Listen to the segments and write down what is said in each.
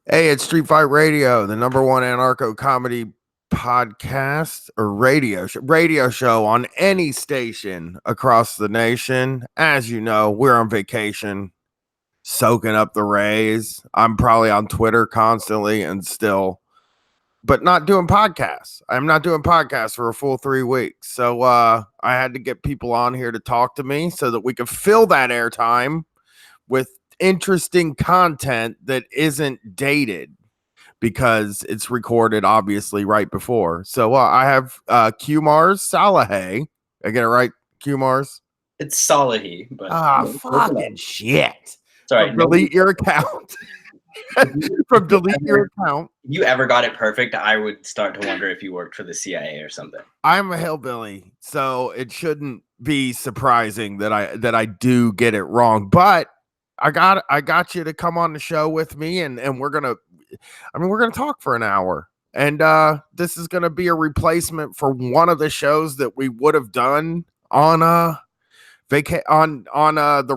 Hey, it's Street Fight Radio, the number one anarcho comedy podcast or radio show on any station across the nation. As you know, we're on vacation, soaking up the rays. I'm probably on Twitter constantly and still, but not doing podcasts. I'm not doing podcasts for a full 3 weeks. So I had to get people on here to talk to me so that we could fill that airtime with interesting content that isn't dated because it's recorded obviously right before. So I have Kumars Salahay. I get it right, Kumars? It's Salahi, but close enough. Fucking shit. Sorry, From delete your account. From delete your account. If you ever got it perfect, I would start to wonder if you worked for the CIA or something. I'm a hillbilly, so it shouldn't be surprising that I do get it wrong. But I got you to come on the show with me, and we're gonna talk for an hour. And this is gonna be a replacement for one of the shows that we would have done on the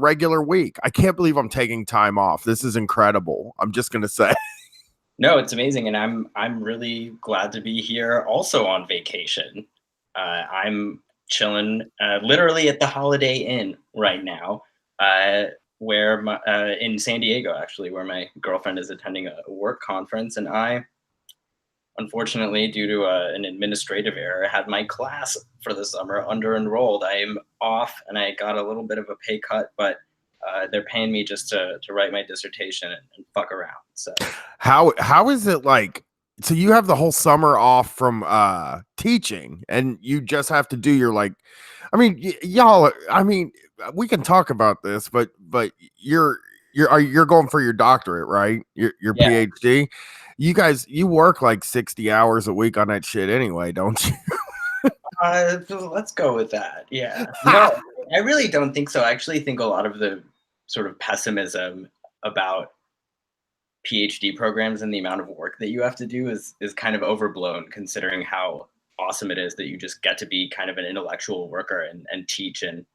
regular week. I can't believe I'm taking time off. This is incredible. I'm just gonna say. No, it's amazing, and I'm really glad to be here. Also on vacation, I'm chilling, literally at the Holiday Inn right now, where in San Diego, actually, where my girlfriend is attending a work conference, and I, unfortunately, due to an administrative error, had my class for the summer under enrolled. I am off, and I got a little bit of a pay cut, but they're paying me just to write my dissertation and fuck around. So how is it like? So you have the whole summer off from teaching, and you just have to do your y'all. I mean, we can talk about this, but you're going for your doctorate, right? Your yeah. PhD. You guys, you work like 60 hours a week on that shit anyway, don't you? Let's go with that. Yeah. No, I really don't think so. I actually think a lot of the sort of pessimism about PhD programs and the amount of work that you have to do is kind of overblown, considering how awesome it is that you just get to be kind of an intellectual worker and teach and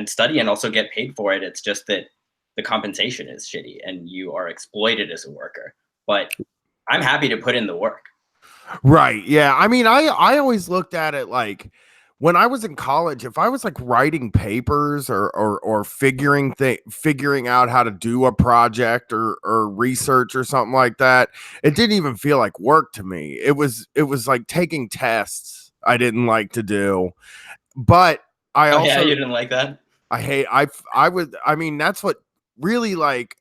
study and also get paid for it. It's just that the compensation is shitty and you are exploited as a worker. But I'm happy to put in the work. Right. Yeah. I mean, I always looked at it like when I was in college, if I was like writing papers or figuring out how to do a project or research or something like that, it didn't even feel like work to me. It was like taking tests I didn't like to do. But I also, yeah, you didn't like that? I mean, that's what really, like,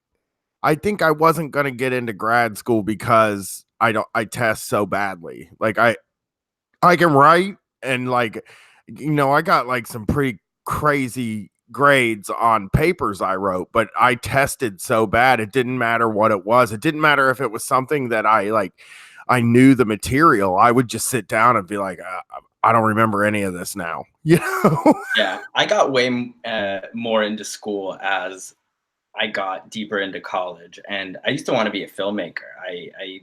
I think I wasn't going to get into grad school because I test so badly. Like I can write, and like, I got like some pretty crazy grades on papers I wrote, but I tested so bad. It didn't matter what it was. It didn't matter if it was something that I knew the material. I would just sit down and be like, I don't remember any of this now. Yeah, I got way more into school as I got deeper into college, and I used to want to be a filmmaker. I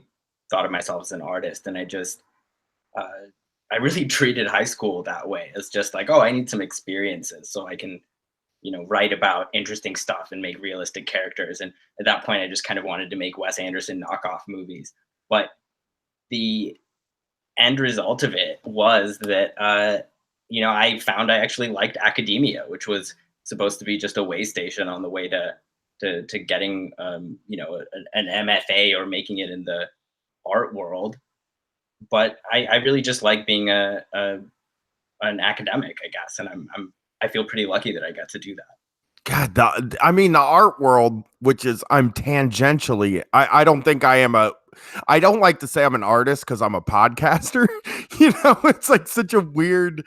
thought of myself as an artist, and I really treated high school that way, as just like, oh, I need some experiences so I can, write about interesting stuff and make realistic characters. And at that point, I just kind of wanted to make Wes Anderson knockoff movies. But the end result of it was that, I found I actually liked academia, which was supposed to be just a way station on the way to getting, an MFA or making it in the art world. But I really just like being an academic, I guess, and I feel pretty lucky that I got to do that. God, I mean, the art world, which is I'm tangentially, I don't think I am I don't like to say I'm an artist because I'm a podcaster. It's like such a weird,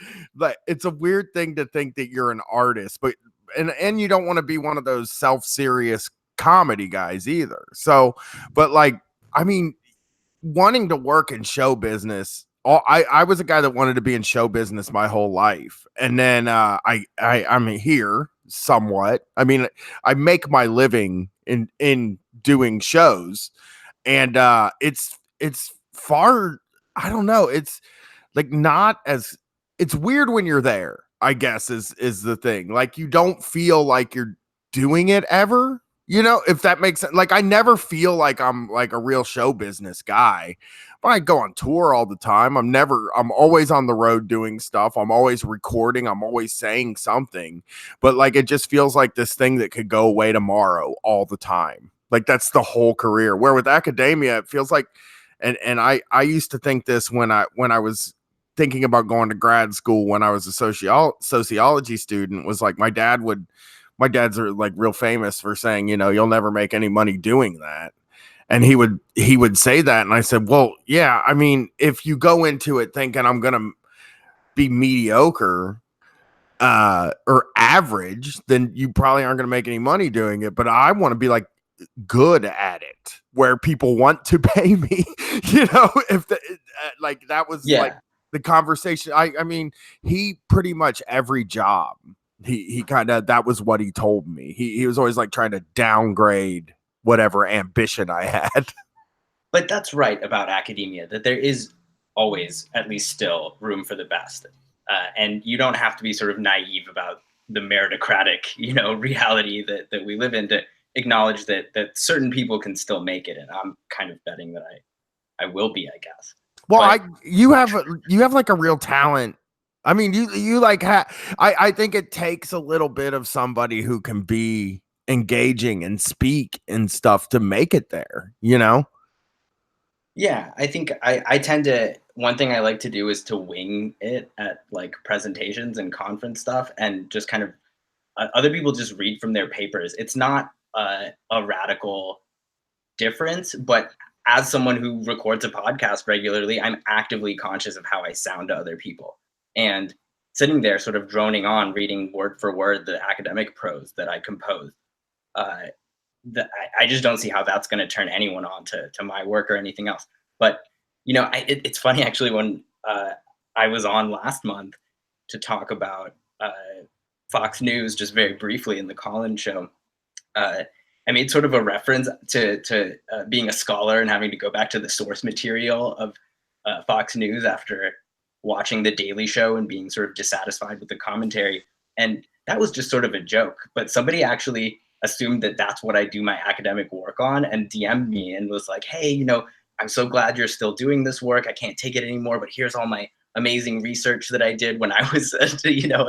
it's a weird thing to think that you're an artist, but and you don't want to be one of those self-serious comedy guys either. So, but like, I mean, wanting to work in show business, I was a guy that wanted to be in show business my whole life, and then I'm here somewhat. I mean, I make my living in doing shows, and it's far. I don't know. It's like not as. It's weird when you're there, I guess, is the thing. Like, you don't feel like you're doing it ever. You know, if that makes sense. Like, I never feel like I'm like a real show business guy, but I go on tour all the time. I'm always on the road doing stuff. I'm always recording. I'm always saying something, but like, it just feels like this thing that could go away tomorrow all the time. Like, that's the whole career. Where with academia, it feels like, and I used to think this when I was thinking about going to grad school when I was a sociology student, was like my dad's are like real famous for saying, you know, you'll never make any money doing that. And he would say that. And I said, well, yeah, I mean, if you go into it thinking I'm going to be mediocre, or average, then you probably aren't going to make any money doing it. But I want to be like good at it where people want to pay me, you know, if like that was like Yeah. the conversation. I mean, he pretty much every job, he kind of, that was what he told me. He was always like trying to downgrade whatever ambition I had. But that's right about academia, that there is always, at least still, room for the best. And you don't have to be sort of naive about the meritocratic, reality that we live in to acknowledge that certain people can still make it. And I'm kind of betting that I will be, I guess. Well, But you have like a real talent. I mean, you like I think it takes a little bit of somebody who can be engaging and speak and stuff to make it there, you know? yeah, I think I tend to, one thing I like to do is to wing it at like presentations and conference stuff and just kind of other people just read from their papers. It's not a radical difference, but as someone who records a podcast regularly, I'm actively conscious of how I sound to other people. And sitting there sort of droning on, reading word for word the academic prose that I composed, uh, I just don't see how that's going to turn anyone on to my work or anything else. But it's funny actually when I was on last month to talk about Fox News just very briefly in the Collins show. Uh, I made sort of a reference to being a scholar and having to go back to the source material of Fox News after watching The Daily Show and being sort of dissatisfied with the commentary. And that was just sort of a joke. But somebody actually assumed that that's what I do my academic work on and DM'd me and was like, hey, I'm so glad you're still doing this work. I can't take it anymore, but here's all my amazing research that I did when I was, a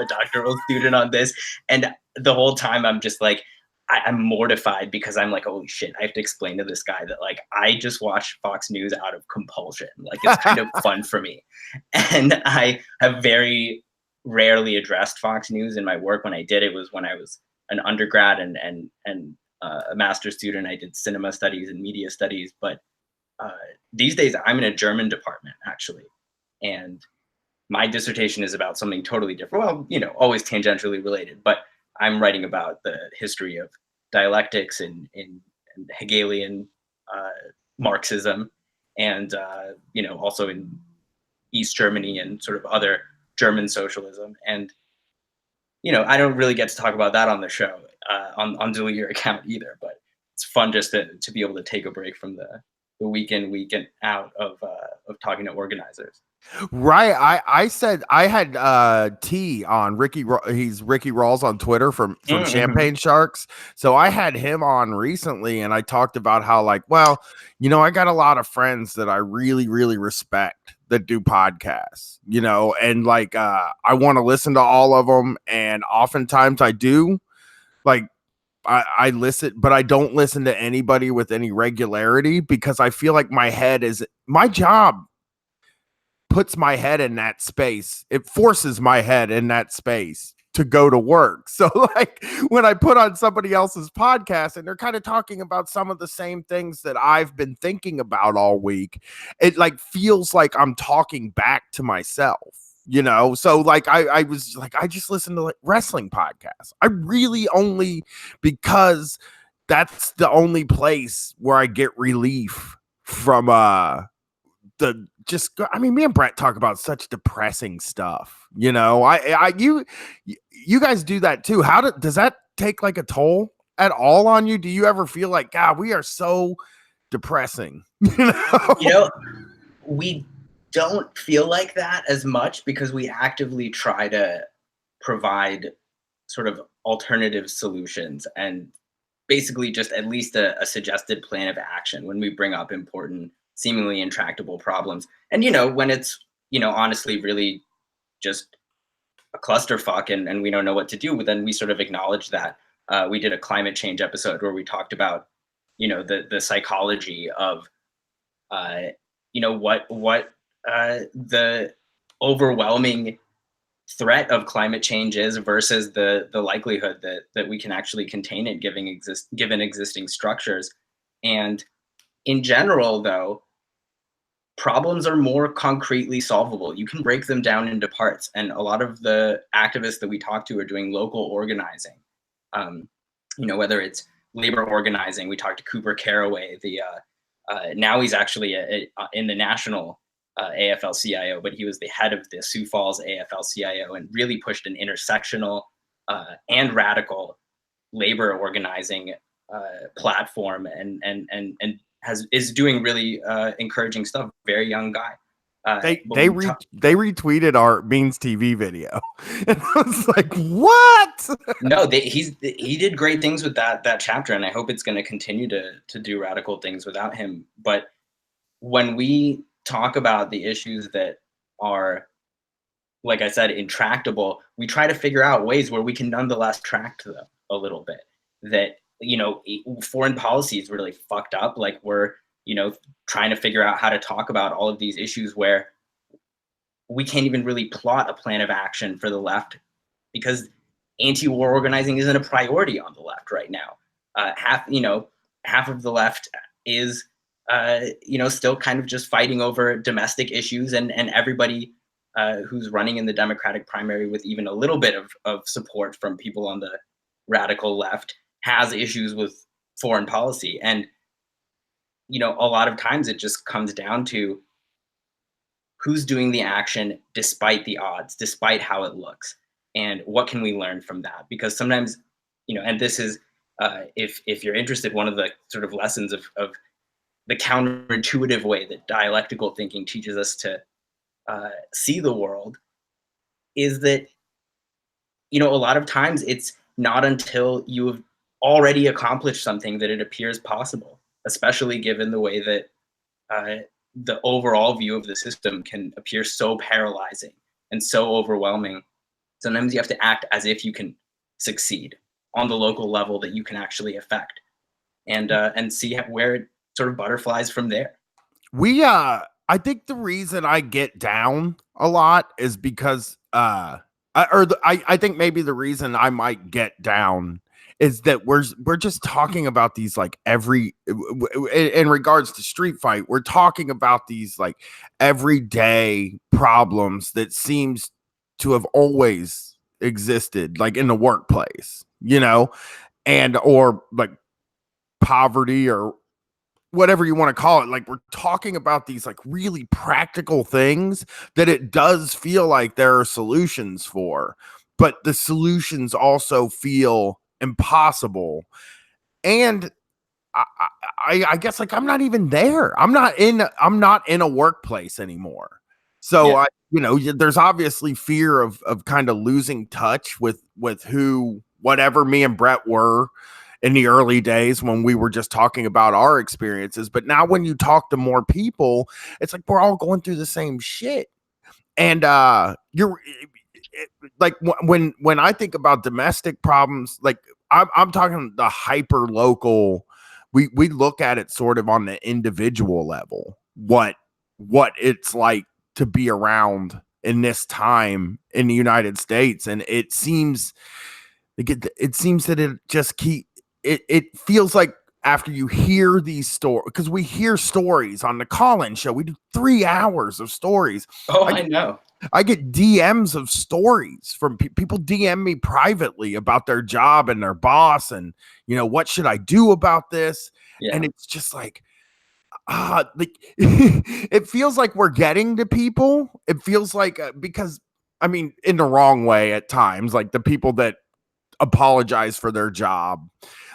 doctoral student on this. And the whole time I'm just like, I'm mortified because I'm like, holy shit, I have to explain to this guy that like I just watch Fox News out of compulsion. Like it's kind of fun for me. And I have very rarely addressed Fox News in my work. When I did, it was when I was an undergrad and a master's student. I did cinema studies and media studies. But these days I'm in a German department actually. And my dissertation is about something totally different. Well, always tangentially related, but I'm writing about the history of dialectics in Hegelian Marxism, and also in East Germany and sort of other German socialism. And I don't really get to talk about that on the show on Delete Your Account either. But it's fun just to be able to take a break from the week in out of talking to organizers. Right. I said I had T on he's Ricky Rawls on Twitter from Mm-hmm. Champagne Sharks. So I had him on recently and I talked about how like, well, I got a lot of friends that I really, really respect that do podcasts, and like I want to listen to all of them. And oftentimes I do. Like I listen, but I don't listen to anybody with any regularity because I feel like my job puts my head in that space. It forces my head in that space to go to work. So like when I put on somebody else's podcast and they're kind of talking about some of the same things that I've been thinking about all week, it like feels like I'm talking back to myself. So like I was like, I just listened to like wrestling podcasts. I really only, because that's the only place where I get relief from me and Brett talk about such depressing stuff. You guys do that too. Does that take like a toll at all on you? Do you ever feel like, God, we are so depressing? We don't feel like that as much because we actively try to provide sort of alternative solutions and basically just at least a suggested plan of action when we bring up important, seemingly intractable problems. And when it's honestly really just a clusterfuck and we don't know what to do, then we sort of acknowledge that. We did a climate change episode where we talked about the psychology of uh, what the overwhelming threat of climate change is versus the likelihood that we can actually contain it given existing structures. And in general, though, problems are more concretely solvable. You can break them down into parts, and a lot of the activists that we talk to are doing local organizing. Um, whether it's labor organizing, we talked to Cooper Caraway. Now he's actually in the national AFL-CIO, but he was the head of the Sioux Falls AFL-CIO and really pushed an intersectional and radical labor organizing platform, and is doing really encouraging stuff. Very young guy. They retweeted our Beans TV video, and I was like, "What?" No, he did great things with that chapter, and I hope it's going to continue to do radical things without him. But when we talk about the issues that are, like I said, intractable, we try to figure out ways where we can nonetheless tract them a little bit. That foreign policy is really fucked up. Like we're trying to figure out how to talk about all of these issues where we can't even really plot a plan of action for the left because anti-war organizing isn't a priority on the left right now. Half of the left is still kind of just fighting over domestic issues, and everybody who's running in the Democratic primary with even a little bit of support from people on the radical left has issues with foreign policy. And a lot of times it just comes down to who's doing the action despite the odds, despite how it looks, and what can we learn from that? Because sometimes, and this is, if you're interested, one of the sort of lessons of the counterintuitive way that dialectical thinking teaches us to see the world is that, a lot of times it's not until you have already accomplished something that it appears possible, especially given the way that the overall view of the system can appear so paralyzing and so overwhelming. Sometimes you have to act as if you can succeed on the local level that you can actually affect, and see where it sort of butterflies from there. I think the reason I get down a lot is because I think maybe the reason I might get down is that we're just talking about these like in regards to Street Fight, we're talking about these like everyday problems that seems to have always existed, like in the workplace, and or like poverty or whatever you want to call it. Like we're talking about these like really practical things that it does feel like there are solutions for, but the solutions also feel impossible. And I guess like I'm not even there. I'm not in a workplace anymore. So Yeah. there's obviously fear of kind of losing touch with whatever me and Brett were in the early days when we were just talking about our experiences. But now when you talk to more people, it's like we're all going through the same shit. And you're like when I think about domestic problems, like I'm talking the hyper local. We look at it sort of on the individual level. What it's like to be around in this time in the United States, and it seems that it just it feels like after you hear these stories, because we hear stories on the call-in show, we do 3 hours of stories. I know. I get DMs of stories from people DM me privately about their job and their boss, and what should I do about this? Yeah. And it's just like, it feels like we're getting to people. It feels like because I mean, in the wrong way at times, like the people that apologize for their job.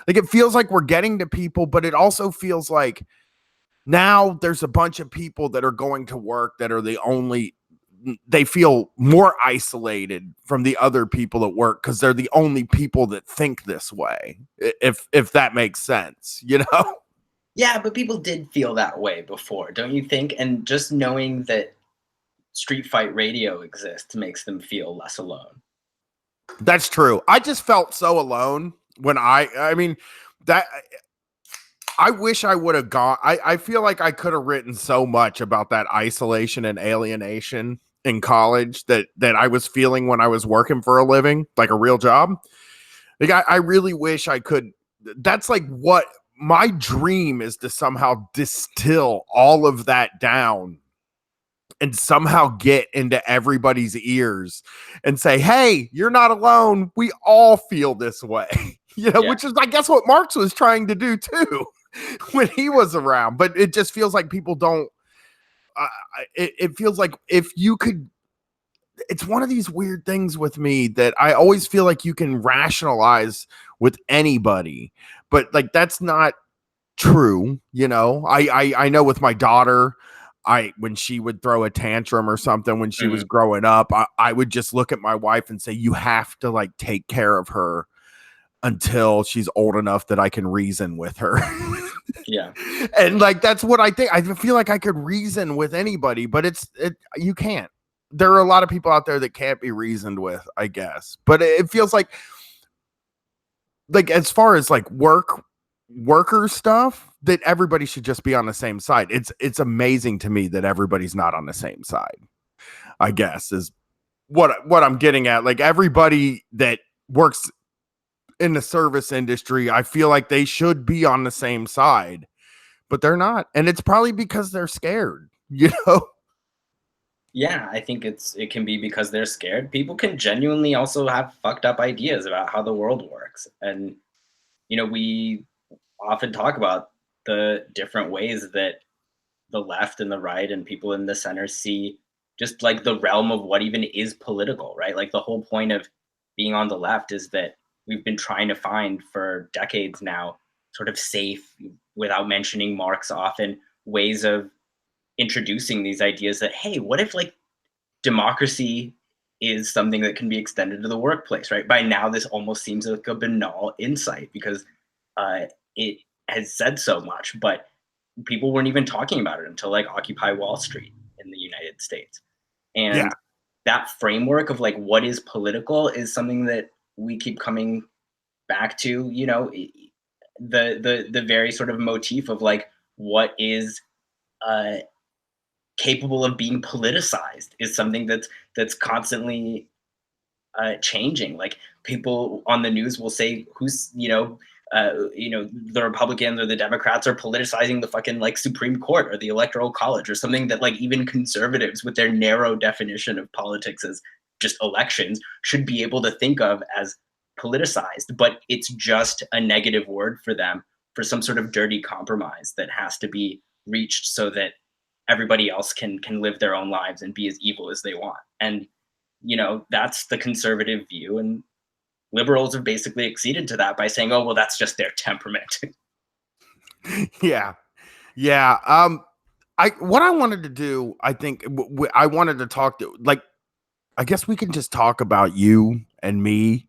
Like it feels like we're getting to people, but it also feels like now there's a bunch of people that are going to work that are the only they feel more isolated from the other people at work because they're the only people that think this way. If that makes sense, you know? Yeah, but people did feel that way before, don't you think? And just knowing that street fight radio exists makes them feel less alone. That's true. I just felt so alone when I mean that I wish I would have gone. I feel like I could have written so much about that isolation and alienation in college that I was feeling when I was working for a living, like a real job. Like I really wish I could. That's like what my dream is, to somehow distill all of that down and somehow get into everybody's ears and say, hey, you're not alone. We all feel this way. Yeah. Which is, I guess, what Marx was trying to do too when he was around. But it just feels like people don't. It feels like if you could, it's one of these weird things with me that I always feel like you can rationalize with anybody, but like that's not true. I know with my daughter, when she would throw a tantrum or something when she was growing up, I would just look at my wife and say, you have to like take care of her until she's old enough that I can reason with her. Yeah. And like that's what I think. I feel like I could reason with anybody, but you can't. There are a lot of people out there that can't be reasoned with, I guess. But it feels like as far as like worker stuff, that everybody should just be on the same side. It's amazing to me that everybody's not on the same side, I guess, is what I'm getting at. Like everybody that works in the service industry, I feel like they should be on the same side, but they're not. And it's probably because they're scared, Yeah, I think it can be because they're scared. People can genuinely also have fucked up ideas about how the world works. And we often talk about the different ways that the left and the right and people in the center see just like the realm of what even is political, right? Like the whole point of being on the left is that we've been trying to find for decades now sort of safe, without mentioning Marx often, ways of introducing these ideas that, hey, what if like democracy is something that can be extended to the workplace, right? By now, this almost seems like a banal insight because it has said so much, but people weren't even talking about it until like Occupy Wall Street in the United States. And Yeah. that framework of like what is political is something that we keep coming back to, the very sort of motif of like what is uh capable of being politicized is something that's constantly changing. Like people on the news will say who's the Republicans or the Democrats are politicizing the fucking like Supreme Court or the Electoral College or something that like even conservatives with their narrow definition of politics as just elections should be able to think of as politicized, but it's just a negative word for them for some sort of dirty compromise that has to be reached so that everybody else can live their own lives and be as evil as they want. And that's the conservative view, and liberals have basically acceded to that by saying, oh well, that's just their temperament. Yeah. Yeah. What I wanted to do, I think I wanted to talk to, like, I guess we can just talk about you and me,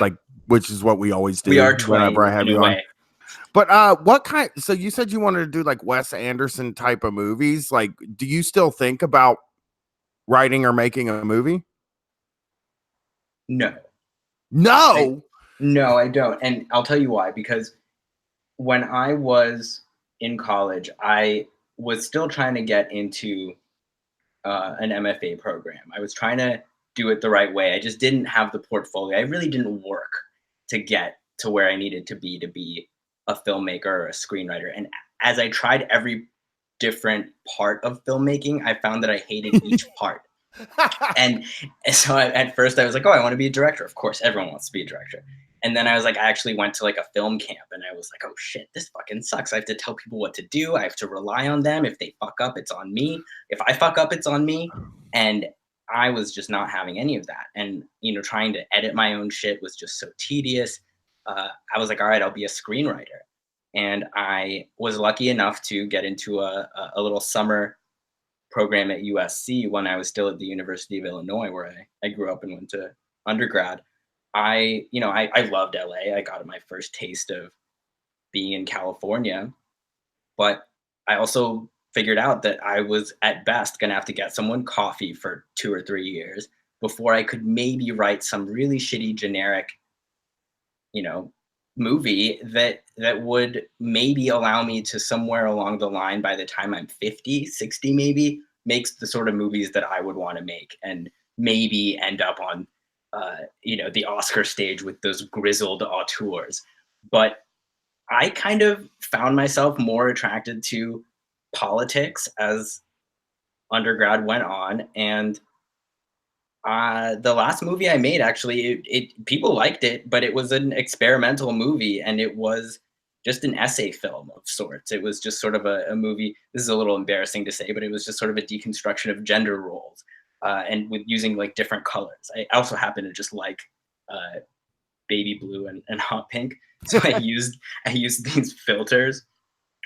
like, which is what we always do We are whenever twain I have in a you on. way. But what kind? So you said you wanted to do like Wes Anderson type of movies. Like, do you still think about writing or making a movie? No. I, No. no, I don't. And I'll tell you why. Because when I was in college, I was still trying to get into an MFA program. I was trying to do it the right way. I just didn't have the portfolio. I really didn't work to get to where I needed to be a filmmaker or a screenwriter. And as I tried every different part of filmmaking, I found that I hated each part. And so at first I was like, oh, I want to be a director. Of course, everyone wants to be a director. And then I was like, I actually went to like a film camp and I was like, oh shit, this fucking sucks. I have to tell people what to do. I have to rely on them. If they fuck up, it's on me. If I fuck up, it's on me. And I was just not having any of that. And, trying to edit my own shit was just so tedious. I was like, all right, I'll be a screenwriter. And I was lucky enough to get into a little summer program at USC when I was still at the University of Illinois, where I grew up and went to undergrad. I loved LA. I got my first taste of being in California, but I also figured out that I was at best going to have to get someone coffee for 2 or 3 years before I could maybe write some really shitty generic, you know, movie that would maybe allow me to somewhere along the line by the time I'm 50, 60 maybe makes the sort of movies that I would want to make and maybe end up on the Oscar stage with those grizzled auteurs. But I kind of found myself more attracted to politics as undergrad went on, and the last movie I made, actually, it people liked it, but it was an experimental movie, and it was just an essay film of sorts. It was just sort of a movie. This is a little embarrassing to say, but it was just sort of a deconstruction of gender roles, and with using like different colors. I also happen to just like uh, baby blue and hot pink, so I used these filters.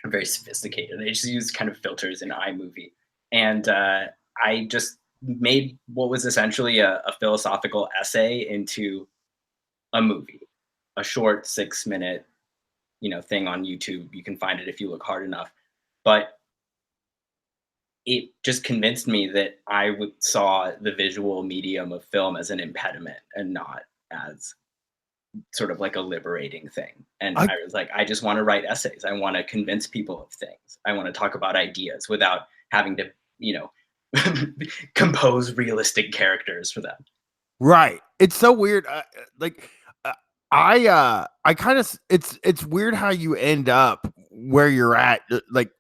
I'm very sophisticated. I just used kind of filters in iMovie, and I just made what was essentially a philosophical essay into a movie, a short 6 minute, thing on YouTube. You can find it if you look hard enough. But it just convinced me that saw the visual medium of film as an impediment and not as sort of like a liberating thing. And I I was like, I just want to write essays. I want to convince people of things. I want to talk about ideas without having to, compose realistic characters for them. Right. It's so weird. Like uh, I kind of it's weird how you end up where you're at. Like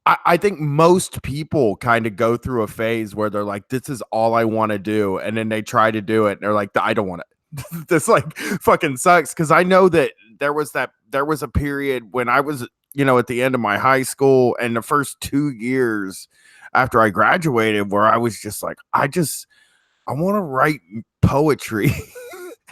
I think most people kind of go through a phase where they're like, this is all I want to do. And then they try to do it and they're like, I don't want it. This like fucking sucks. Cause I know that there was a period when I was, at the end of my high school and the first 2 years after I graduated where I was just like, I want to write poetry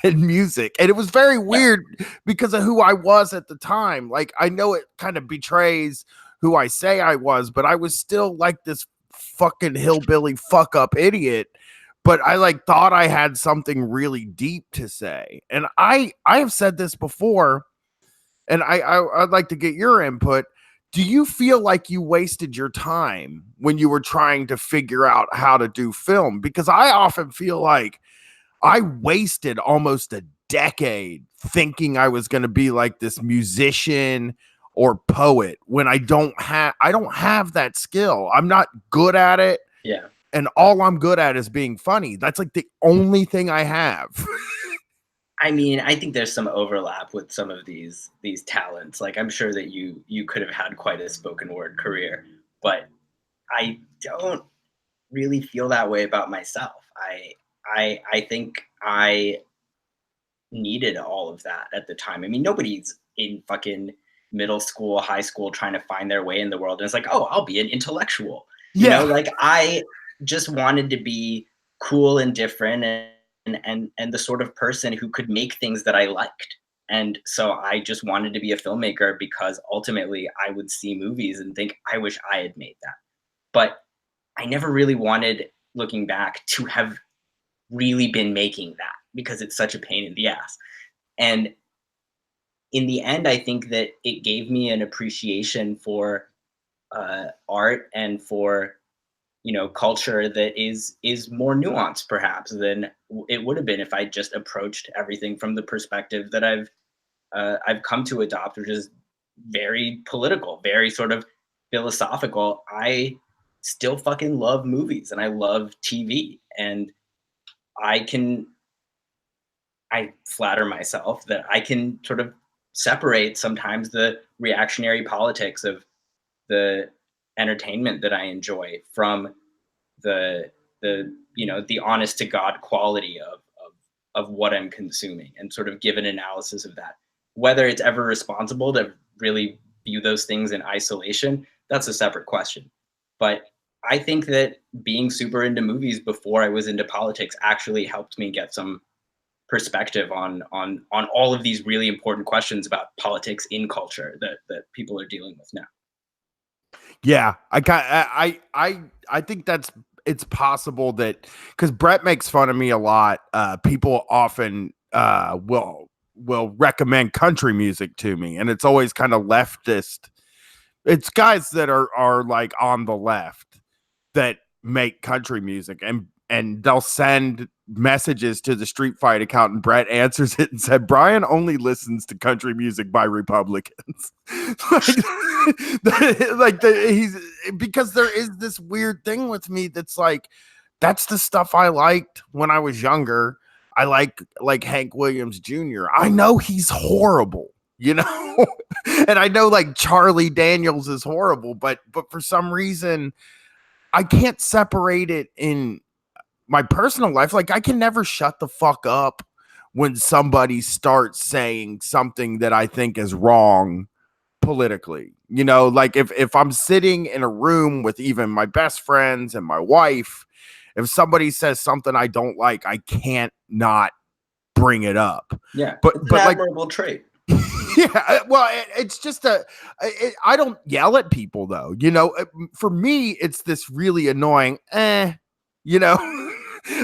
and music. And it was very Yeah. weird because of who I was at the time. Like, I know it kind of betrays who I say I was, but I was still like this fucking hillbilly fuck up idiot. But I like thought I had something really deep to say. And I have said this before, and I'd like to get your input. Do you feel like you wasted your time when you were trying to figure out how to do film? Because I often feel like I wasted almost a decade thinking I was going to be like this musician or poet when I don't have that skill. I'm not good at it, Yeah. and all I'm good at is being funny. That's like the only thing I have. I mean, I think there's some overlap with some of these talents. Like I'm sure that you could have had quite a spoken word career, but I don't really feel that way about myself. I think I needed all of that at the time. I mean, nobody's in fucking middle school, high school trying to find their way in the world and it's like, "Oh, I'll be an intellectual." Yeah. Like I just wanted to be cool and different and the sort of person who could make things that I liked. And so I just wanted to be a filmmaker because ultimately I would see movies and think, I wish I had made that. But I never really wanted, looking back, to have really been making that because it's such a pain in the ass. And in the end, I think that it gave me an appreciation for art and for culture that is more nuanced perhaps than it would have been if I just approached everything from the perspective that I've come to adopt, which is very political, very sort of philosophical. I still fucking love movies and I love TV, and I can I flatter myself that I can sort of separate sometimes the reactionary politics of the entertainment that I enjoy from the honest to God quality of what I'm consuming and sort of give an analysis of that. Whether it's ever responsible to really view those things in isolation, that's a separate question. But I think that being super into movies before I was into politics actually helped me get some perspective on all of these really important questions about politics in culture that people are dealing with now. Yeah, I think that's it's possible that because Brett makes fun of me a lot. People often will recommend country music to me, and it's always kind of leftist. It's guys that are like on the left that make country music, and they'll send messages to the Street Fight account, and Brett answers it and said Brian only listens to country music by Republicans. He's because there is this weird thing with me that's like that's the stuff I liked when I was younger. I like Hank Williams Jr. I know he's horrible, you know, and I know like Charlie Daniels is horrible, but for some reason I can't separate it in my personal life. Like I can never shut the fuck up when somebody starts saying something that I think is wrong politically. You know, like if I'm sitting in a room with even my best friends and my wife, if somebody says something I don't like, I can't not bring it up. Yeah, but it's but an like admirable trait. yeah, well, it's just I don't yell at people though. You know, for me, it's this really annoying. You know,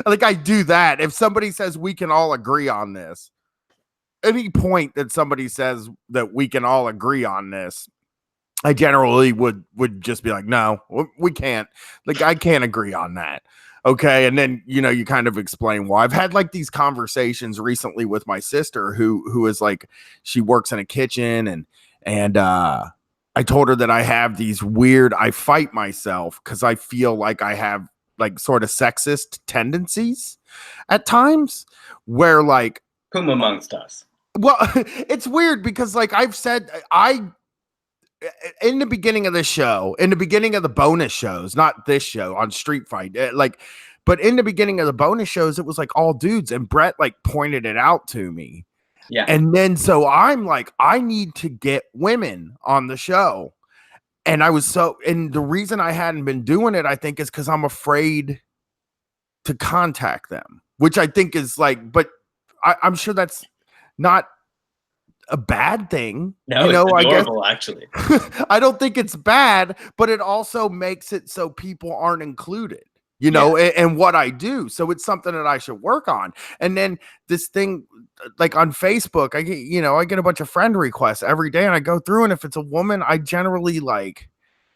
like I do that. If somebody says we can all agree on this, any point that somebody says that we can all agree on this, I generally would just be like, no, we can't. Like I can't agree on that. Okay, and then you know you kind of explain why. I've had like these conversations recently with my sister who is like she works in a kitchen and I told her that I have these weird I fight myself because I feel like I have like sort of sexist tendencies at times where like Whom amongst us? well it's weird because like I've said I in the beginning of this show, in the beginning of the bonus shows, not this show on Street Fight, like, but in the beginning of the bonus shows, it was like all dudes, and Brett like pointed it out to me. Yeah. And then so I'm like, I need to get women on the show. And and the reason I hadn't been doing it, I think, is because I'm afraid to contact them, which I think is like, but I'm sure that's not a bad thing. No, You it's know, I guess adorable, actually. I don't think it's bad, but it also makes it so people aren't included, you Yeah. know, and what I do. So it's something that I should work on. And then this thing, like on Facebook, I get a bunch of friend requests every day and I go through. And if it's a woman, I generally like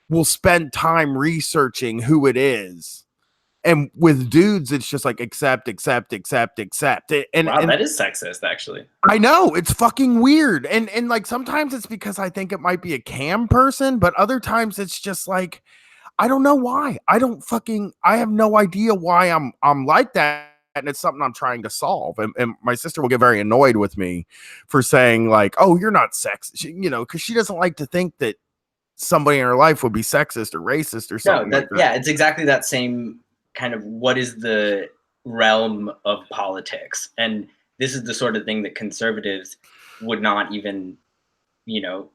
will spend time researching who it is. And with dudes, it's just like accept. And Wow, that is sexist, actually. I know it's fucking weird. And like sometimes it's because I think it might be a cam person, but other times it's just like I don't know why. I have no idea why I'm like that. And it's something I'm trying to solve. And my sister will get very annoyed with me for saying, like, oh, you're not sexist, you know, because she doesn't like to think that somebody in her life would be sexist or racist or something. No, yeah, it's exactly that same kind of what is the realm of politics. And this is the sort of thing that conservatives would not even, you know,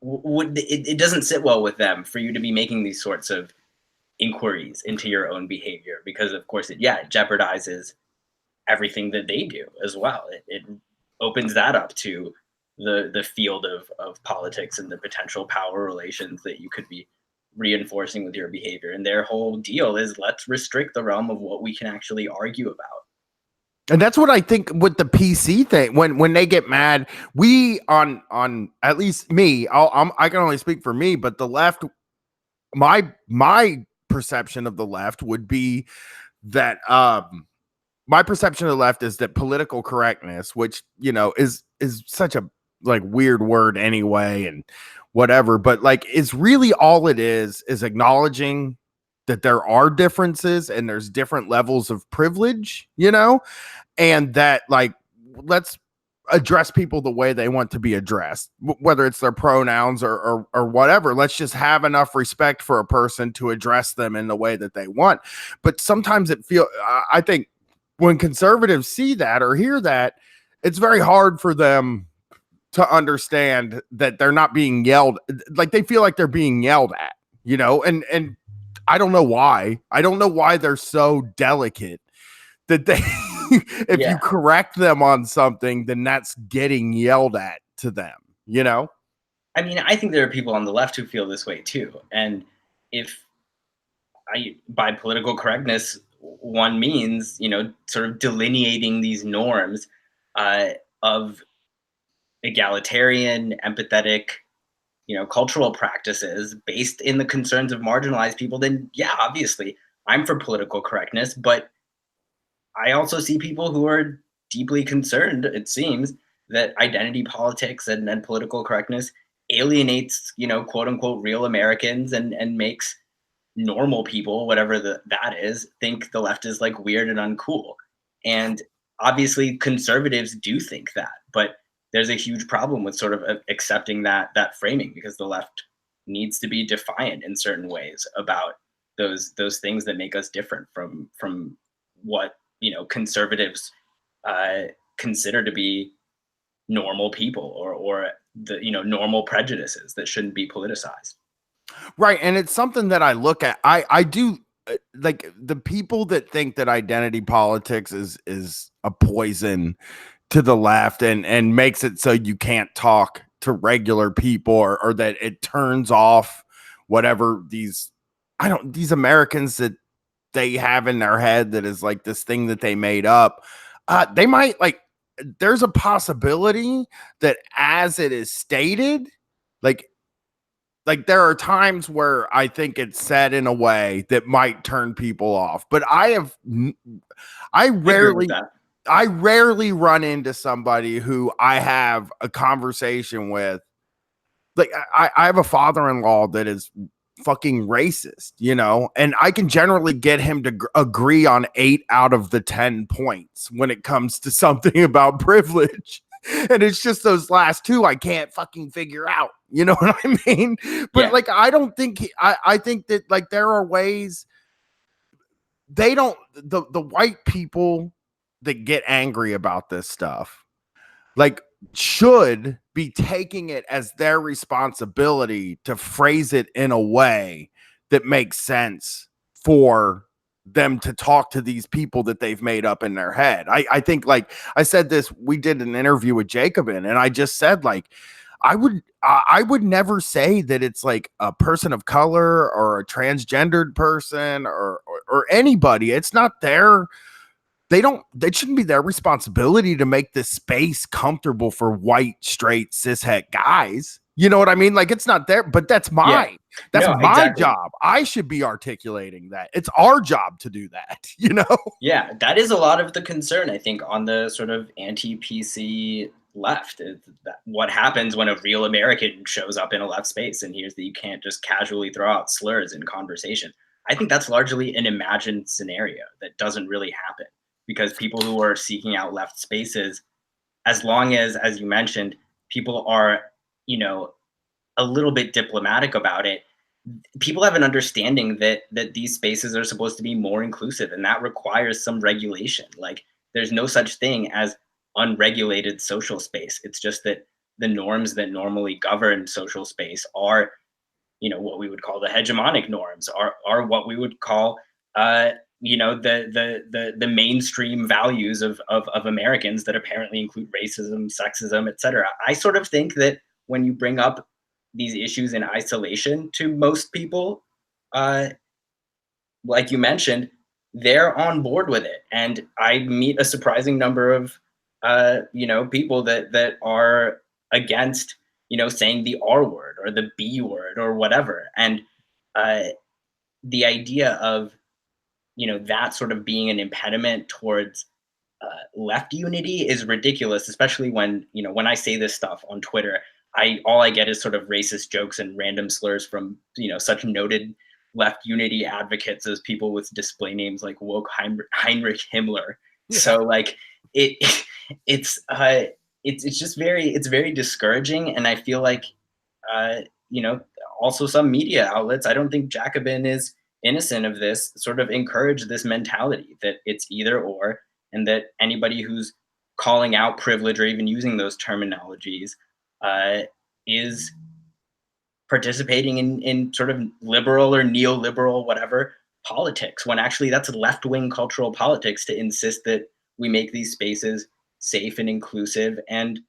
it doesn't sit well with them for you to be making these sorts of inquiries into your own behavior, because of course it jeopardizes everything that they do as well. It opens that up to the field of politics and the potential power relations that you could be reinforcing with your behavior. And their whole deal is let's restrict the realm of what we can actually argue about. And that's what I think with the PC thing. When they get mad, we on at least me, I can only speak for me, but the left, my perception of the left would be that my perception of the left is that political correctness, which you know is such a like weird word anyway, and whatever, but like is really all it is acknowledging that there are differences and there's different levels of privilege, you know, and that like let's address people the way they want to be addressed, whether it's their pronouns or whatever. Let's just have enough respect for a person to address them in the way that they want. But sometimes I think when conservatives see that or hear that, it's very hard for them to understand that they're not being yelled, like they feel like they're being yelled at, you know, and I don't know why. I don't know why they're so delicate that they if you correct them on something, then that's getting yelled at to them, you know? I mean, I think there are people on the left who feel this way too. And if by political correctness, one means, sort of delineating these norms uh, of egalitarian, empathetic, cultural practices based in the concerns of marginalized people, then yeah, obviously I'm for political correctness. But I also see people who are deeply concerned, it seems, that identity politics and political correctness alienates, quote unquote, real Americans and makes normal people, whatever that is, think the left is like weird and uncool. And obviously conservatives do think that, but there's a huge problem with sort of accepting that framing, because the left needs to be defiant in certain ways about those things that make us different from what conservatives uh, consider to be normal people, or the normal prejudices that shouldn't be politicized. Right, and it's something that I look at. I do like the people that think that identity politics is a poison to the left and makes it so you can't talk to regular people, or that it turns off whatever these Americans that they have in their head that is like this thing that they made up. They might like there's a possibility that as it is stated, like there are times where I think it's said in a way that might turn people off. But I I agree with rarely that. I rarely run into somebody who I have a conversation with. Like I have a father-in-law that is fucking racist, and I can generally get him to agree on 8 out of the 10 points when it comes to something about privilege. And it's just those last two I can't fucking figure out. You know what I mean? But Yeah. like I don't think I think that like there are ways they don't the white people that get angry about this stuff like should be taking it as their responsibility to phrase it in a way that makes sense for them to talk to these people that they've made up in their head. I think like I said this, we did an interview with Jacobin, and I just said like I would never say that it's like a person of color or a transgendered person or anybody. It's not their they shouldn't be their responsibility to make this space comfortable for white, straight, cishet guys. You know what I mean? Like it's not there, but that's Yeah. mine. That's No, my exactly. job. I should be articulating that. It's our job to do that. Yeah, that is a lot of the concern, I think, on the sort of anti-PC left. Is that what happens when a real American shows up in a left space and hears that you can't just casually throw out slurs in conversation? I think that's largely an imagined scenario that doesn't really happen, because people who are seeking out left spaces, as long as you mentioned, people are, you know, a little bit diplomatic about it, people have an understanding that these spaces are supposed to be more inclusive, and that requires some regulation. Like there's no such thing as unregulated social space. It's just that the norms that normally govern social space are, what we would call the hegemonic norms, are what we would call uh the mainstream values of Americans that apparently include racism, sexism, etc. I sort of think that when you bring up these issues in isolation to most people, uh, like you mentioned, they're on board with it. And I meet a surprising number of, people that are against, saying the R word or the B word or whatever. And uh, the idea of, that sort of being an impediment towards left unity is ridiculous, especially when I say this stuff on Twitter. I get is sort of racist jokes and random slurs from such noted left unity advocates as people with display names like woke Heinrich Himmler. Yeah. So like it it's it's just very discouraging, and I feel like uh, you know also some media outlets, I don't think Jacobin is innocent of this, sort of encourage this mentality that it's either or, and that anybody who's calling out privilege or even using those terminologies uh, is participating in sort of liberal or neoliberal, whatever, politics, when actually that's left wing cultural politics to insist that we make these spaces safe and inclusive and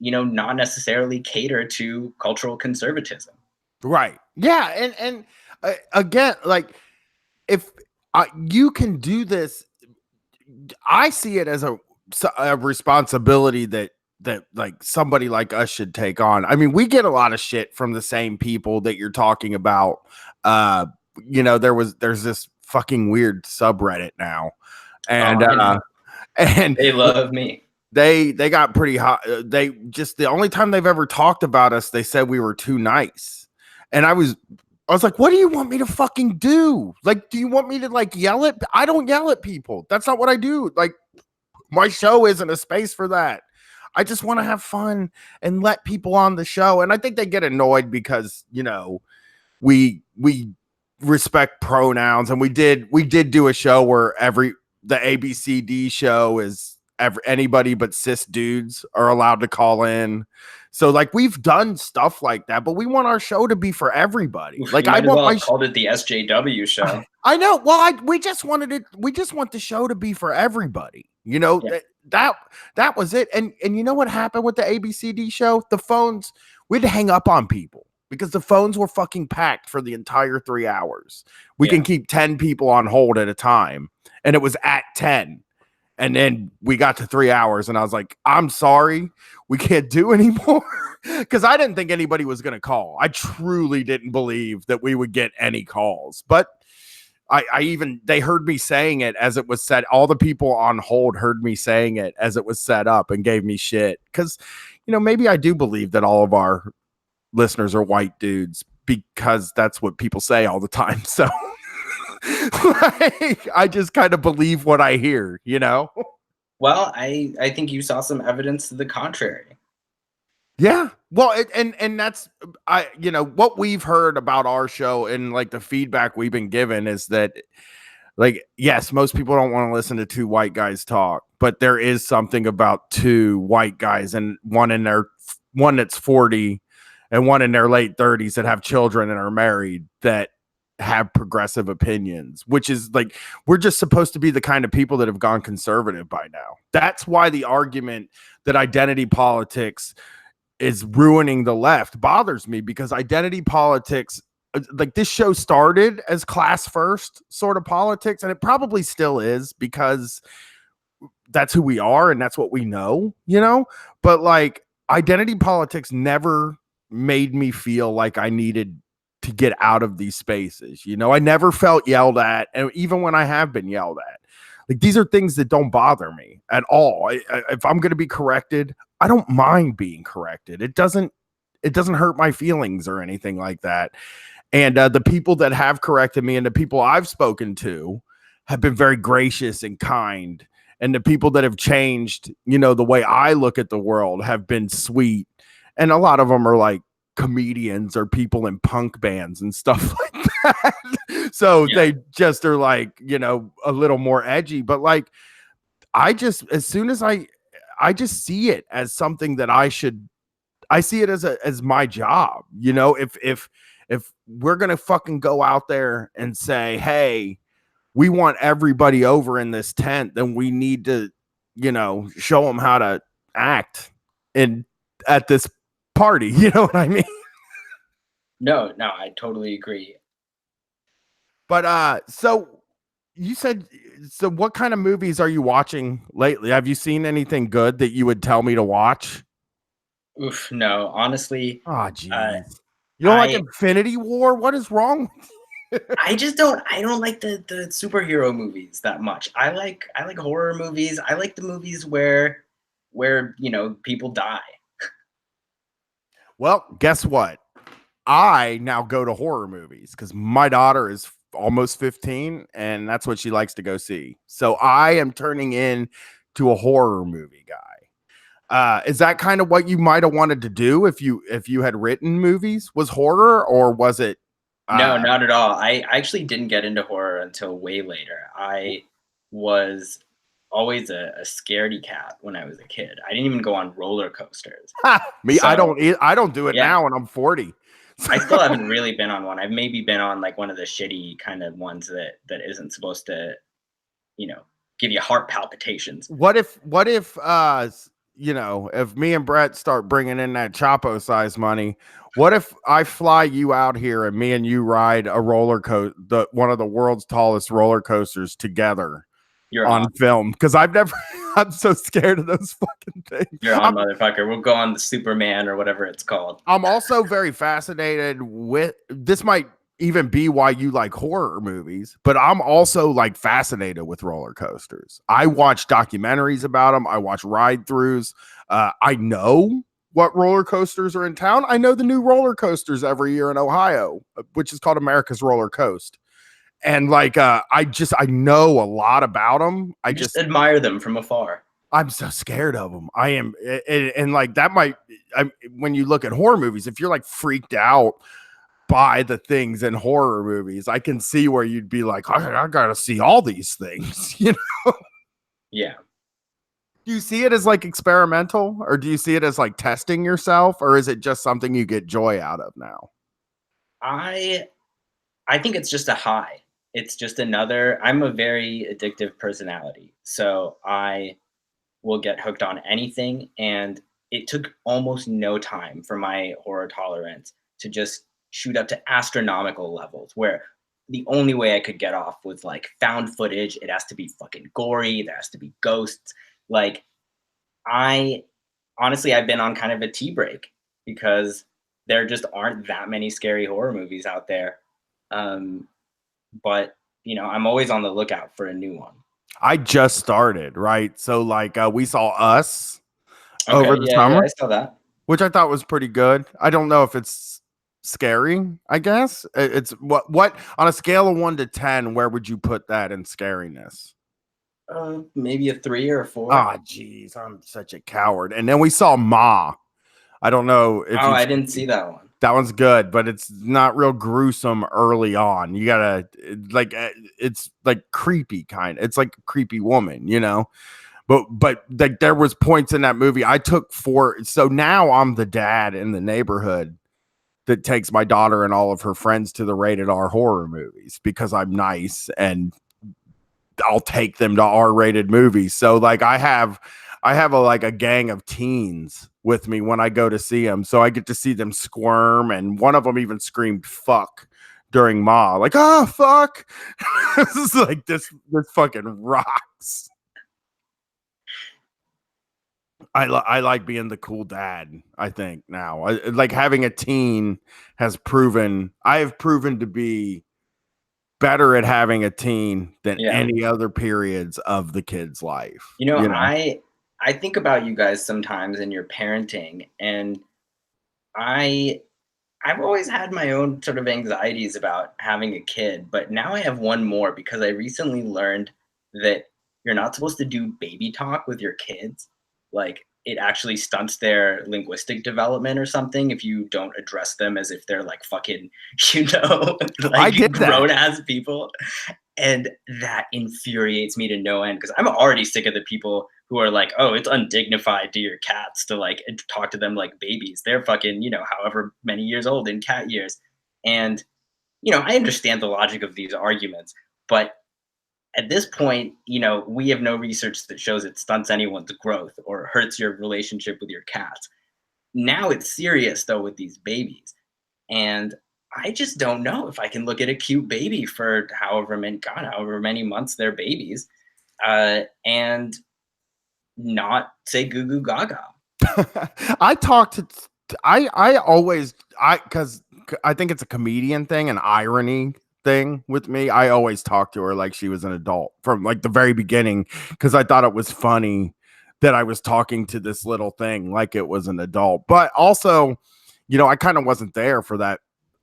not necessarily cater to cultural conservatism. Right. Yeah. And again, like if you can do this, I see it as a responsibility that like somebody like us should take on. I mean, we get a lot of shit from the same people that you're talking about. Uh, there's this fucking weird subreddit now, and I know. and They love me. they got pretty hot. They just the only time they've ever talked about us, they said we were too nice, and I was like, what do you want me to fucking do? Like, do you want me to like yell at? I don't yell at people. That's not what I do. Like, my show isn't a space for that. I just want to have fun and let people on the show. And I think they get annoyed because, we respect pronouns, and we did do a show where the ABCD show is anybody but cis dudes are allowed to call in. So like we've done stuff like that, but we want our show to be for everybody. Oof, Like you I might as want well my have called it the SJW show. I know. Well, we just wanted it. We just want the show to be for everybody. Yeah. That was it. And you know what happened with the ABCD show? The phones, we had to hang up on people because the phones were fucking packed for the entire 3 hours. We can keep 10 people on hold at a time, and it was at 10. And then we got to 3 hours, and I was like, I'm sorry, we can't do anymore. Because I didn't think anybody was going to call. I truly didn't believe that we would get any calls. But they heard me saying it as it was set. All the people on hold heard me saying it as it was set up and gave me shit. Because, maybe I do believe that all of our listeners are white dudes because that's what people say all the time. So like, I just kind of believe what I hear, Well, I think you saw some evidence to the contrary. Yeah. Well, and that's what we've heard about our show and like the feedback we've been given is that like yes, most people don't want to listen to two white guys talk, but there is something about two white guys and one that's 40 and one in their late 30s that have children and are married that have progressive opinions, which is like we're just supposed to be the kind of people that have gone conservative by now. That's why the argument that identity politics is ruining the left bothers me, because identity politics, like this show started as class first sort of politics, and it probably still is because that's who we are and that's what we know, but like identity politics never made me feel like I needed to get out of these spaces. I never felt yelled at, and even when I have been yelled at, like these are things that don't bother me at all. If I'm going to be corrected, I don't mind being corrected. It doesn't hurt my feelings or anything like that. And the people that have corrected me and the people I've spoken to have been very gracious and kind. And the people that have changed, the way I look at the world have been sweet. And a lot of them are like comedians or people in punk bands and stuff like that. So they just are like, a little more edgy. But like, as soon as I just see it as something that I see it as my job. If we're going to fucking go out there and say, hey, we want everybody over in this tent, then we need to, show them how to act at this party. You know what I mean? No, I totally agree. But so you said, so what kind of movies are you watching lately? Have you seen anything good that you would tell me to watch? Oof, no, honestly. Oh, geez. You don't like Infinity War? What is wrong with you? I don't like the superhero movies that much. I like horror movies. I like the movies where people die. Well, guess what? I now go to horror movies because my daughter is almost 15 and that's what she likes to go see. So I am turning in to a horror movie guy. Is that kind of what you might have wanted to do if you had written movies? Was horror, or was it? No, not at all. I actually didn't get into horror until way later. I was always a scaredy cat when I was a kid. I didn't even go on roller coasters. Me, so, I don't do it now, and I'm 40. I still haven't really been on one. I've maybe been on like one of the shitty kind of ones that isn't supposed to, give you heart palpitations. What if if me and Brett start bringing in that Chapo size money, what if I fly you out here and me and you ride a roller coaster, one of the world's tallest roller coasters together You're on on. film? Because I've never, I'm so scared of those fucking things. You're on, motherfucker. We'll go on the Superman or whatever it's called. I'm also very fascinated with this. Might even be why you like horror movies, but I'm also like fascinated with roller coasters. I watch documentaries about them. I watch ride throughs. I know what roller coasters are in town. I know the new roller coasters every year in Ohio, which is called America's Roller Coast. And like, I know a lot about them. You just admire them from afar. I'm so scared of them. I am, and like that might. When you look at horror movies, if you're like freaked out by the things in horror movies, I can see where you'd be like, I gotta see all these things. Yeah. Do you see it as like experimental, or do you see it as like testing yourself, or is it just something you get joy out of now? I think it's just a high. It's just I'm a very addictive personality. So I will get hooked on anything. And it took almost no time for my horror tolerance to just shoot up to astronomical levels where the only way I could get off was like found footage. It has to be fucking gory. There has to be ghosts. Like, I honestly, I've been on kind of a tea break because there just aren't that many scary horror movies out there. But, I'm always on the lookout for a new one. I just started, right? So like we saw Us over Okay, the yeah, summer, I saw that. which I thought was pretty good. I don't know if it's scary, I guess. It's what on a scale of 1 to 10, where would you put that in scariness? Maybe a 3 or a 4. Oh, geez, I'm such a coward. And then we saw Ma. I don't know if I didn't see that one. that one's good, but it's not real gruesome early on. You gotta like it's like creepy kind. It's like a creepy woman, But like there was points in that movie I took so now I'm the dad in the neighborhood that takes my daughter and all of her friends to the rated R horror movies because I'm nice and I'll take them to R-rated movies. So like I have a gang of teens with me when I go to see them. So I get to see them squirm, and one of them even screamed "fuck" during Ma. Like, oh fuck. This is like this fucking rocks. I like being the cool dad, I think now. Like having a teen I have proven to be better at having a teen than any other periods of the kid's life. I think about you guys sometimes in your parenting, and I've always had my own sort of anxieties about having a kid, but now I have one more because I recently learned that you're not supposed to do baby talk with your kids. Like, it actually stunts their linguistic development or something if you don't address them as if they're like fucking, like grown ass people. And that infuriates me to no end because I'm already sick of the people who are like, oh, it's undignified to your cats to like talk to them like babies. They're fucking, however many years old in cat years. And, I understand the logic of these arguments, but at this point, we have no research that shows it stunts anyone's growth or hurts your relationship with your cats. Now it's serious though with these babies. And I just don't know if I can look at a cute baby for however many months they're babies, and not say goo goo gaga. Because I think it's a comedian thing, an irony thing with me. I always talk to her like she was an adult from like the very beginning because I thought it was funny that I was talking to this little thing like it was an adult. But also, I kind of wasn't there for that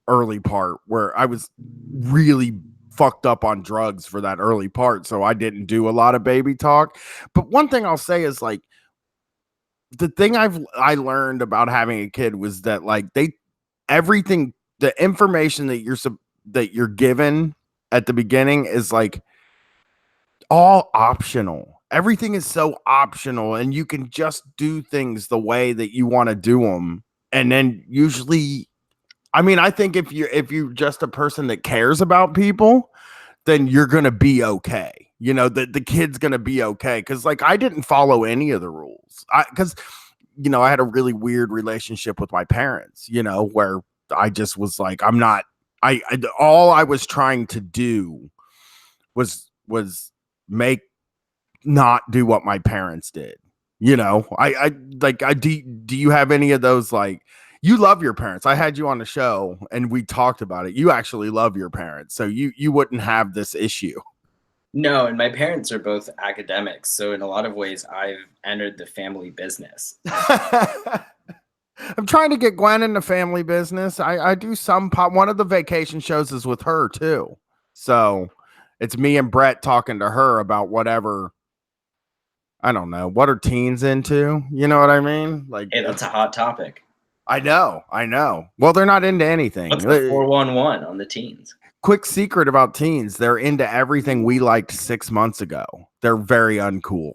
early part where I was really fucked up on drugs for that early part. So I didn't do a lot of baby talk. But one thing I'll say is like the thing I learned about having a kid was that like everything, the information that you're given at the beginning is like all optional. Everything is so optional, and you can just do things the way that you want to do them. And then usually, I mean, I think if you're just a person that cares about people, then you're gonna be okay. You know, that the kid's gonna be okay. Cause like I didn't follow any of the rules. Cause you know, I had a really weird relationship with my parents, you know, where I just was like, I'm not I all I was trying to do was make not do what my parents did. You know, I like I do you have any of those like you love your parents. I had you on the show and we talked about it. You actually love your parents. So you wouldn't have this issue. No, and my parents are both academics, so in a lot of ways, I've entered the family business. I'm trying to get Gwen in the family business. I do some pop. One of the vacation shows is with her too. So it's me and Brett talking to her about whatever. I don't know. What are teens into? You know what I mean? Like Hey, that's a hot topic. I know, I know. Well, they're not into anything. What's the 411 on the teens? Quick secret about teens, they're into everything we liked 6 months ago. They're very uncool.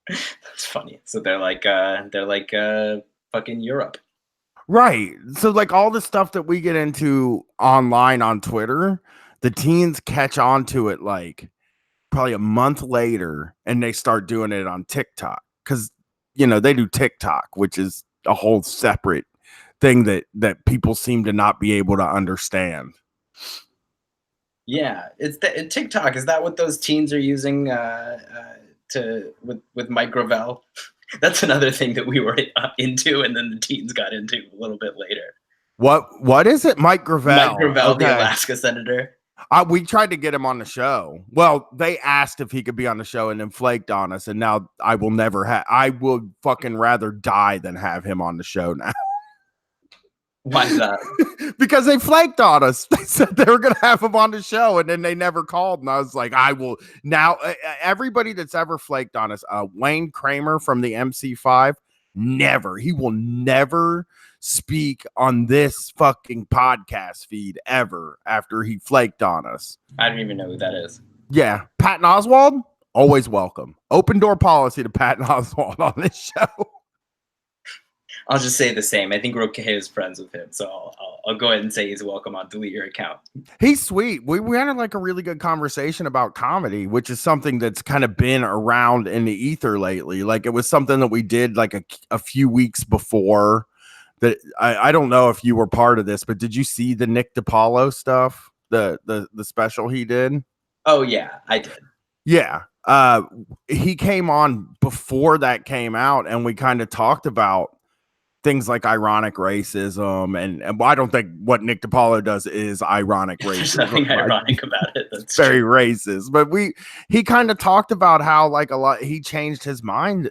That's funny. So they're like fucking Europe. Right. So like all the stuff that we get into online on Twitter, the teens catch on to it like probably a month later and they start doing it on TikTok cuz you know, they do TikTok, which is a whole separate thing that people seem to not be able to understand. Yeah, it's the TikTok. Is that what those teens are using to with Microvel? That's another thing that we were into, and then the teens got into a little bit later. What is it? Mike Gravel. Microvel, the Okay. Alaska senator. We tried to get him on the show. Well, they asked if he could be on the show and then flaked on us. And now I will never have, I would fucking rather die than have him on the show now. Why is that? Because they flaked on us. They said they were going to have him on the show and then they never called. And I was like, I will now. Everybody that's ever flaked on us, Wayne Kramer from the MC5, never, he will never speak on this fucking podcast feed ever after he flaked on us. I don't even know who that is. Yeah. Patton Oswald, always welcome. Open door policy to Patton Oswald on this show. I'll just say the same. I think we're okay as friends with him, so I'll go ahead and say he's welcome. I'll delete your account. He's sweet. We had like a really good conversation about comedy, which is something that's kind of been around in the ether lately. Like it was something that we did like a few weeks before that. I don't know if you were part of this, but did you see the Nick DiPaolo stuff? The special he did? Oh yeah, I did. Yeah. He came on before that came out and we kind of talked about things like ironic racism and I don't think what Nick DiPaolo does is ironic racism. There's nothing ironic about it. That's very racist. But he kind of talked about how like he changed his mind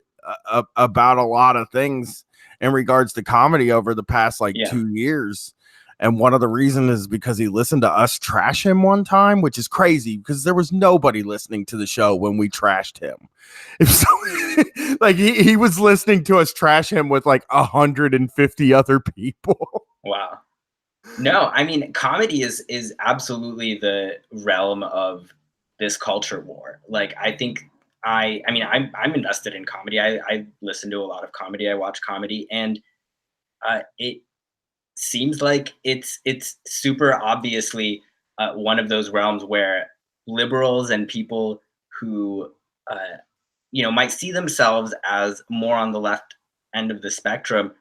about a lot of things in regards to comedy over the past 2 years. And one of the reasons is because he listened to us trash him one time, which is crazy because there was nobody listening to the show when we trashed him. If so, like he was listening to us trash him with like 150 other people. Wow. No, I mean, comedy is absolutely the realm of this culture war. Like, I think I'm invested in comedy. I listen to a lot of comedy. I watch comedy, and it seems like it's super obviously one of those realms where liberals and people who might see themselves as more on the left end of the spectrum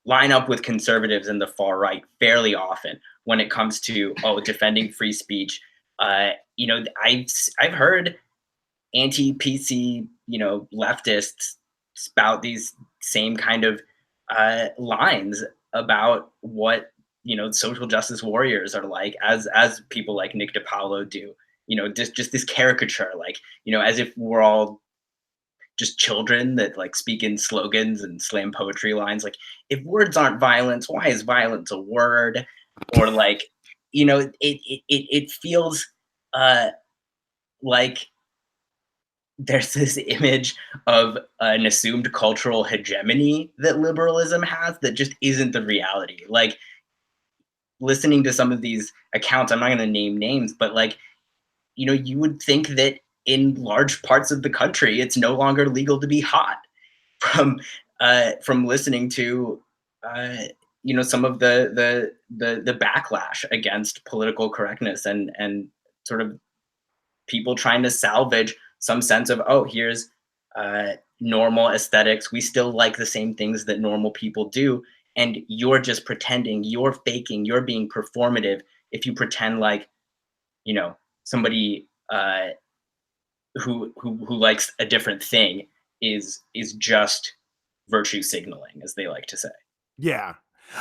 line up with conservatives in the far right fairly often when it comes to defending free speech. I've heard anti-PC leftists spout these same kind of lines about what social justice warriors are like, as people like Nick DiPaolo do. Just this caricature, like as if we're all just children that like speak in slogans and slam poetry lines. Like, if words aren't violence, why is violence a word? Or like, it feels like there's this image of an assumed cultural hegemony that liberalism has that just isn't the reality. Like, listening to some of these accounts, I'm not going to name names, but like, you would think that in large parts of the country, it's no longer legal to be hot from listening to some of the backlash against political correctness and sort of people trying to salvage some sense of, oh, here's normal aesthetics. We still like the same things that normal people do. And you're just pretending, you're faking, you're being performative if you pretend like, you know, somebody who likes a different thing is just virtue signaling, as they like to say. Yeah.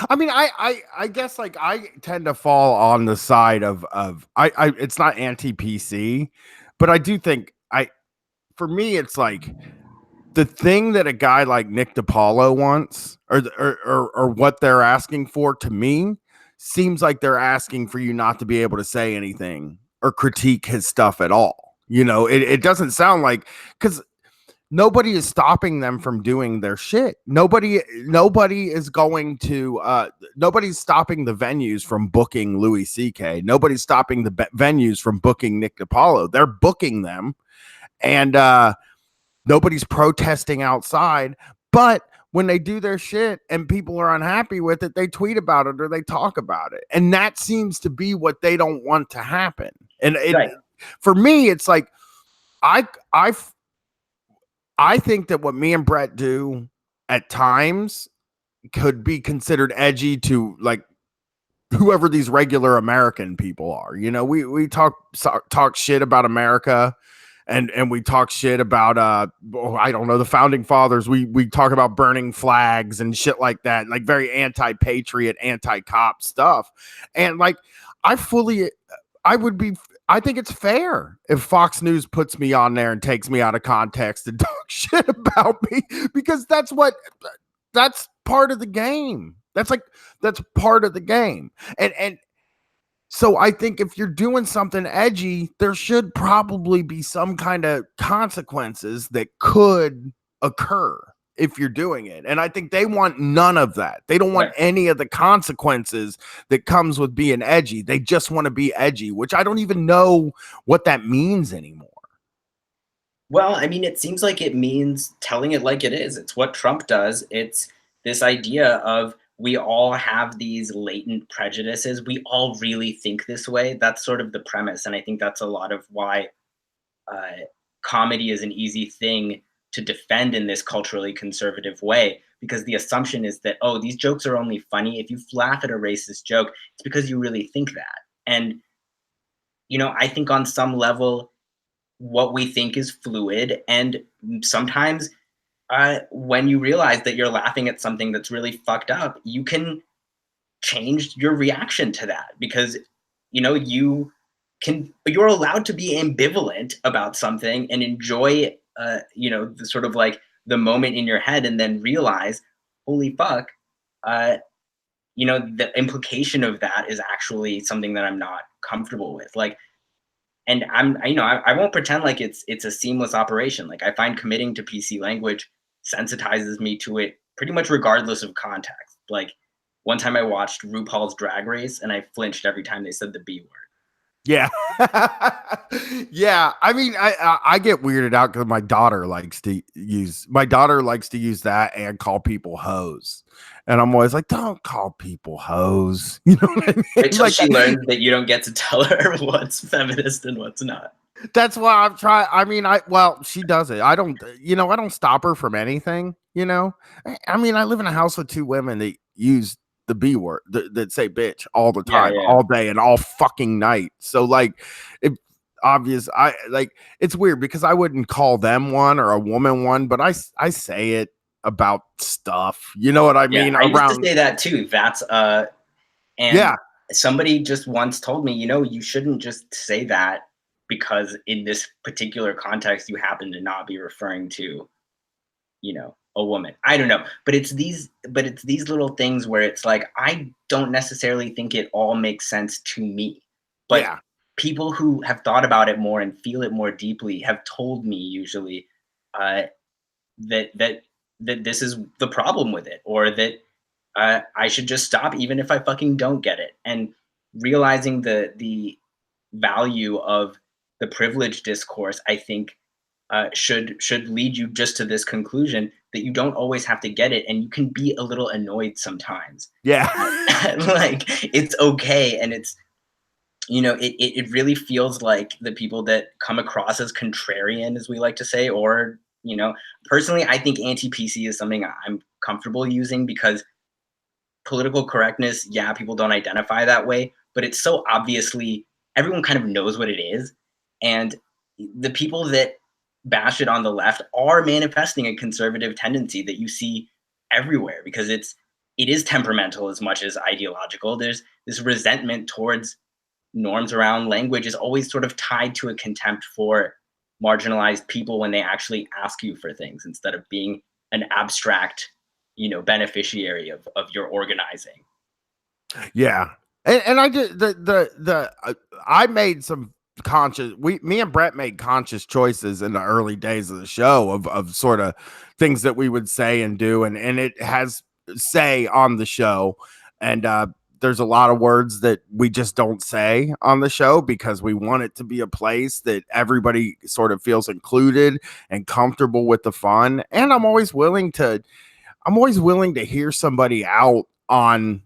I mean, I guess like I tend to fall on the side of I it's not anti PC, but I do think for me it's like the thing that a guy like Nick DiPaolo wants, or what they're asking for, to me seems like they're asking for you not to be able to say anything or critique his stuff at all. You know, it doesn't sound like, because nobody is stopping them from doing their shit. Nobody is going to nobody's stopping the venues from booking Louis CK. Nobody's stopping the venues from booking Nick DiPaolo. They're booking them, and nobody's protesting outside. But when they do their shit and people are unhappy with it, they tweet about it or they talk about it. And that seems to be what they don't want to happen. And Right. For me, it's like I I I think that what me and Brett do at times could be considered edgy to like whoever these regular American people are. You know, we talk shit about America, and we talk shit about I don't know, the founding fathers. We talk about burning flags and shit like that, like very anti-patriot, anti-cop stuff. And like I fully I would be I think it's fair if Fox News puts me on there and takes me out of context and talk shit about me, because that's part of the game. That's part of the game. And so I think if you're doing something edgy, there should probably be some kind of consequences that could occur if you're doing it. And I think they want none of that. They don't want any of the consequences that comes with being edgy. They just want to be edgy, which I don't even know what that means anymore. Well, I mean, it seems like it means telling it like it is. It's what Trump does. It's this idea of we all have these latent prejudices. We all really think this way. That's sort of the premise. And I think that's a lot of why uh, comedy is an easy thing to defend in this culturally conservative way, because the assumption is that, oh, these jokes are only funny. If you laugh at a racist joke, it's because you really think that. And, I think on some level, what we think is fluid. And sometimes when you realize that you're laughing at something that's really fucked up, you can change your reaction to that, because you're allowed to be ambivalent about something and enjoy the sort of like the moment in your head, and then realize, holy fuck, uh the implication of that is actually something that I'm not comfortable with. Like, and I won't pretend like it's a seamless operation. Like, I find committing to PC language sensitizes me to it pretty much regardless of context. Like, one time I watched RuPaul's Drag Race and I flinched every time they said the B word. Yeah. Yeah. I mean, I get weirded out because my daughter likes to use that and call people hoes. And I'm always like, don't call people hoes. You know what I mean? Wait till Like, she learns that you don't get to tell her what's feminist and what's not. that's why I'm trying. I mean, she does it. I don't stop her from anything, you know? I mean, I live in a house with two women that use the B word, that say bitch all the time, Yeah. all day and all fucking night. So like, it obvious. It's weird because I wouldn't call them one or a woman one, but I say it about stuff. You know what I mean? I used to Around, say that too. And yeah. somebody just once told me, you shouldn't just say that because in this particular context you happen to not be referring to, a woman. I don't know, but it's these little things where it's like, I don't necessarily think it all makes sense to me, but Yeah. people who have thought about it more and feel it more deeply have told me usually uh, that this is the problem with it, or that I should just stop even if I fucking don't get it. And realizing the value of the privilege discourse, I think should lead you just to this conclusion that you don't always have to get it, and you can be a little annoyed sometimes. Yeah. Like, it's okay, and it really feels like the people that come across as contrarian, as we like to say, or, personally, I think anti-PC is something I'm comfortable using because political correctness, yeah, people don't identify that way, but it's so obviously everyone kind of knows what it is. And the people that bash it on the left are manifesting a conservative tendency that you see everywhere because it is temperamental as much as ideological. There's this resentment towards norms around language is always sort of tied to a contempt for marginalized people when they actually ask you for things instead of being an abstract, beneficiary of your organizing. Yeah. And I did I made some me and Brett made conscious choices in the early days of the show of sort of things that we would say and do. And it has say on the show. And, there's a lot of words that we just don't say on the show because we want it to be a place that everybody sort of feels included and comfortable with the fun. And I'm always willing to hear somebody out on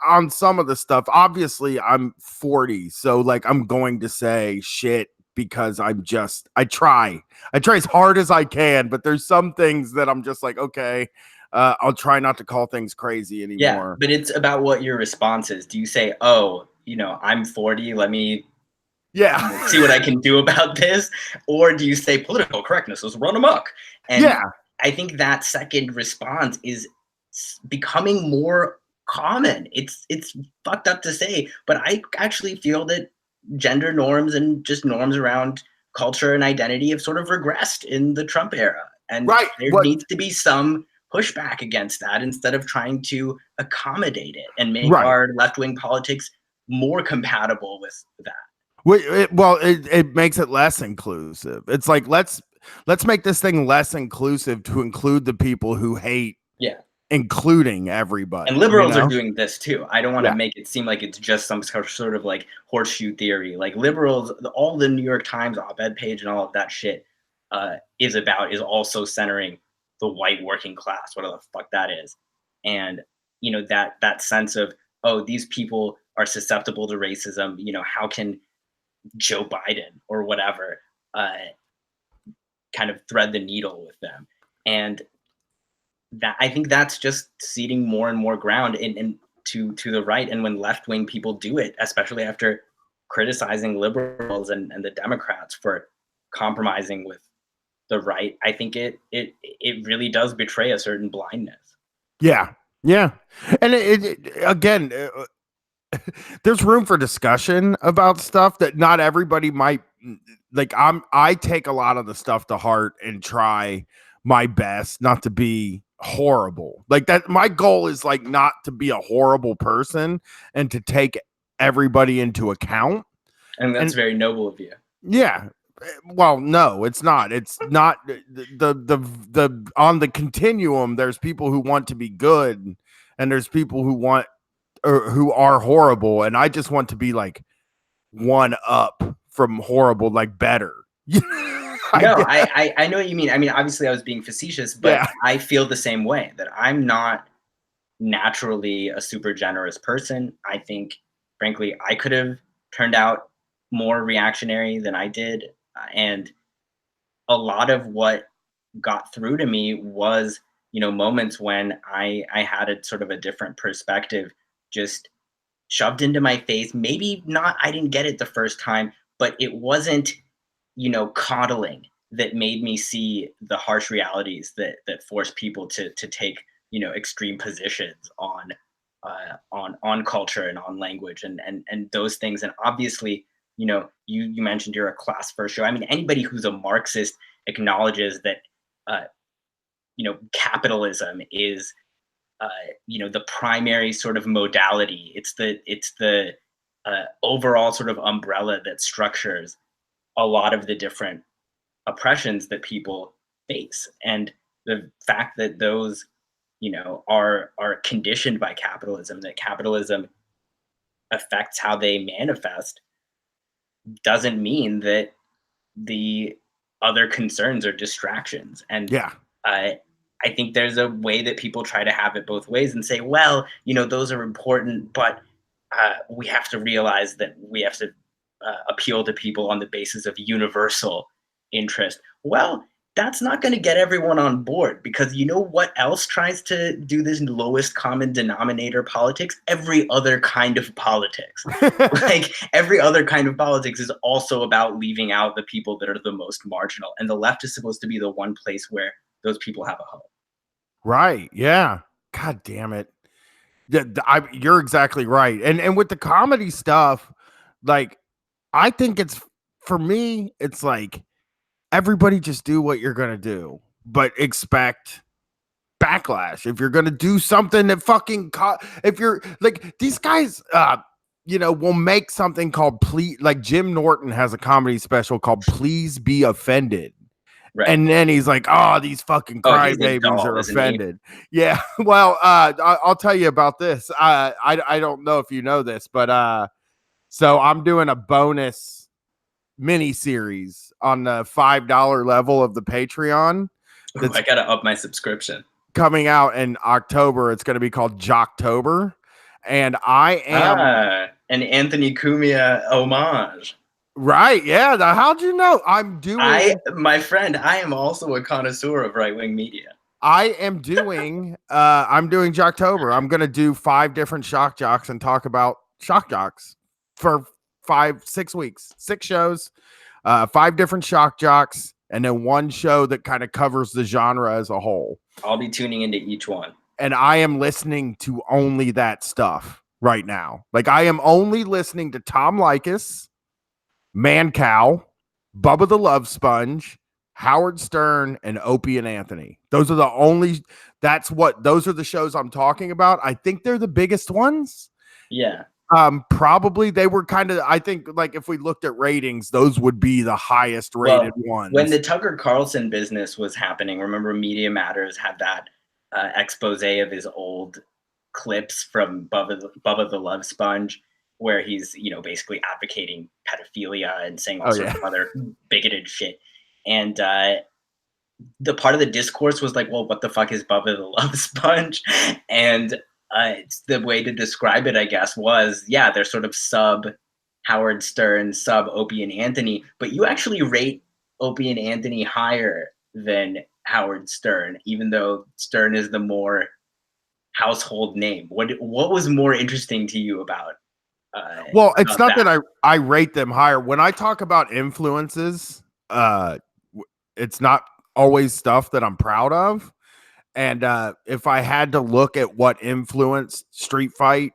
on some of the stuff. Obviously, I'm 40, so like I'm going to say shit because I try as hard as I can, but there's some things that I'm just like, okay, I'll try not to call things crazy Yeah, anymore. but it's about what your response is. Do you say, "Oh, I'm 40, let me, Yeah. see what I can do about this," or do you say political correctness is run amok? And Yeah. I think that second response is becoming more common. It's fucked up to say, but I actually feel that gender norms and just norms around culture and identity have sort of regressed in the Trump era, and Right. there What needs to be some pushback against that instead of trying to accommodate it and make right. our left-wing politics more compatible with that. It makes it less inclusive. It's like let's make this thing less inclusive to include the people who hate Yeah. including And everybody, you liberals are know? doing this too. I don't want to Yeah. make it seem like it's just some sort of like horseshoe theory. Like liberals, all the New York Times op-ed page and all of that shit is also centering the white working class, whatever the fuck that is, and that sense of, oh, these people are susceptible to racism. How can Joe Biden or whatever uh, kind of thread the needle with them? And that, I think that's just ceding more and more ground in to the right. And when left wing people do it, especially after criticizing liberals and the Democrats for compromising with the right, I think it really does betray a certain blindness. Yeah. Yeah. And again, there's room for discussion about stuff that not everybody might like. I take a lot of the stuff to heart and try my best not to be horrible. Like that my goal is like not to be a horrible person and to take everybody into account. And that's And very noble of you. yeah, well, no, it's not. It's not the on the continuum. There's people who want to be good, and there's people who want or who are horrible, and I just want to be like one up from horrible, like better. I No, guess. I know what you mean. I mean, obviously I was being facetious, but Yeah, I feel the same way, that I'm not naturally a super generous person. I think, frankly, I could have turned out more reactionary than I did. And a lot of what got through to me was, moments when I had a sort of a different perspective just shoved into my face. Maybe not, I didn't get it the first time, but it wasn't, coddling that made me see the harsh realities that force people to take, extreme positions on culture and on language and those things. And obviously, you mentioned you're a class first show. I mean, anybody who's a Marxist acknowledges that capitalism is the primary sort of modality. It's the overall sort of umbrella that structures a lot of the different oppressions that people face. And the fact that those are conditioned by capitalism, that capitalism affects how they manifest, doesn't mean that the other concerns are distractions. And yeah, I I think there's a way that people try to have it both ways and say, well, those are important, but we have to realize that we have to appeal to people on the basis of universal interest. Well, that's not going to get everyone on board, because you know what else tries to do this lowest common denominator politics? Every other kind of politics. Like, every other kind of politics is also about leaving out the people that are the most marginal. And the left is supposed to be the one place where those people have a home. Right. Yeah. God damn it. Yeah, you're exactly right. And with the comedy stuff, like, I think it's, for me, it's like, everybody just do what you're gonna do, but expect backlash. If you're gonna do something that fucking if you're like these guys, will make something called Please. Like, Jim Norton has a comedy special called Please Be Offended. Right. And then he's like, "Oh, these fucking He's a crybabies doll, are isn't he? offended." Yeah. Well, I'll tell you about this. I don't know if you know this, but so I'm doing a bonus mini series on the $5 level of the Patreon. Ooh, That's I gotta up my subscription. coming out in October. It's going to be called Jocktober, and I am An Anthony Cumia homage. right. Yeah. How'd you know? My friend, I am also a connoisseur of right-wing media. I'm doing Jocktober. I'm going to do 5 different shock jocks and talk about shock jocks for 6 weeks, 6 shows, 5 different shock jocks, and then 1 show that kind of covers the genre as a whole. I'll be tuning into each one. And I am listening to only that stuff right now. Like, I am only listening to Tom Likas, Mancow, Bubba the Love Sponge, Howard Stern, and Opie and Anthony. Those are those are the shows I'm talking about. I think they're the biggest ones. Yeah. Probably they were kind of, I think, like, if we looked at ratings, those would be the highest rated ones. When the Tucker Carlson business was happening, remember Media Matters had that expose of his old clips from Bubba the Love Sponge, where he's, basically advocating pedophilia and saying all sorts of other bigoted shit. And the part of the discourse was like, well, what the fuck is Bubba the Love Sponge? And the way to describe it, I guess, was, yeah, they're sort of sub Howard Stern, sub Opie and Anthony, but you actually rate Opie and Anthony higher than Howard Stern, even though Stern is the more household name. What was more interesting to you about? Well, it's not that I rate them higher. When I talk about influences, it's not always stuff that I'm proud of. And if I had to look at what influenced Street Fight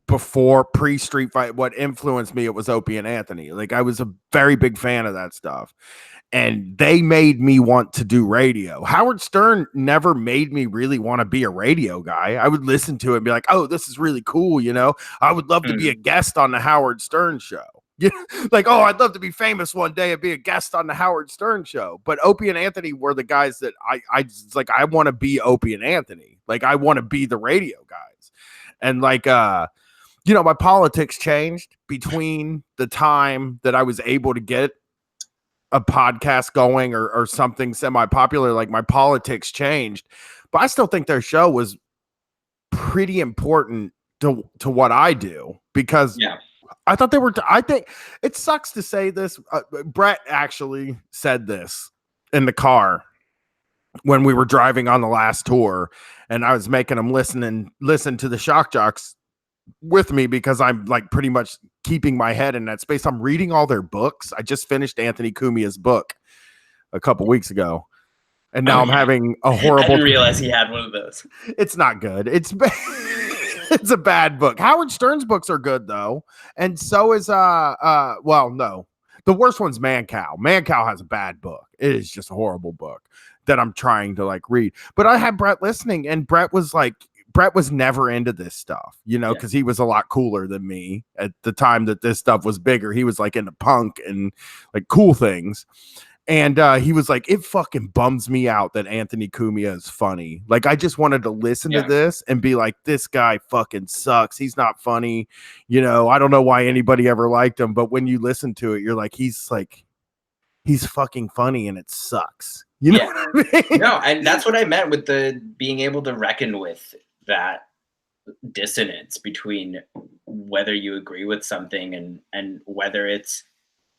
before pre-Street Fight, what influenced me, it was Opie and Anthony. Like, I was a very big fan of that stuff. And they made me want to do radio. Howard Stern never made me really want to be a radio guy. I would listen to it and be like, oh, this is really cool. I would love to be a guest on the Howard Stern show. Like, oh, I'd love to be famous one day and be a guest on the Howard Stern show. But Opie and Anthony were the guys that I want to be Opie and Anthony. Like, I want to be the radio guys. And like, my politics changed between the time that I was able to get a podcast going or something semi-popular. Like, my politics changed, but I still think their show was pretty important to what I do, because I thought I think it sucks to say this. Brett actually said this in the car when we were driving on the last tour, and I was making him listen to the shock jocks with me, because I'm like pretty much keeping my head in that space. I'm reading all their books. I just finished Anthony Cumia's book a couple weeks ago, and now I'm having a horrible. I didn't realize he had one of those. It's not good. It's it's a bad book. Howard Stern's books are good though, and so is no, the worst one's Mancow. Mancow has a bad book. It is just a horrible book that I'm trying to like read. But I had Brett listening, and Brett was never into this stuff, because he was a lot cooler than me at the time that this stuff was bigger. He was like into punk and like cool things. And he was like, it fucking bums me out that Anthony Cumia is funny. Like, I just wanted to listen to this and be like, this guy fucking sucks. He's not funny. I don't know why anybody ever liked him. But when you listen to it, you're like, he's fucking funny, and it sucks. You know what I mean? No, and that's what I meant with the being able to reckon with that dissonance between whether you agree with something and whether it's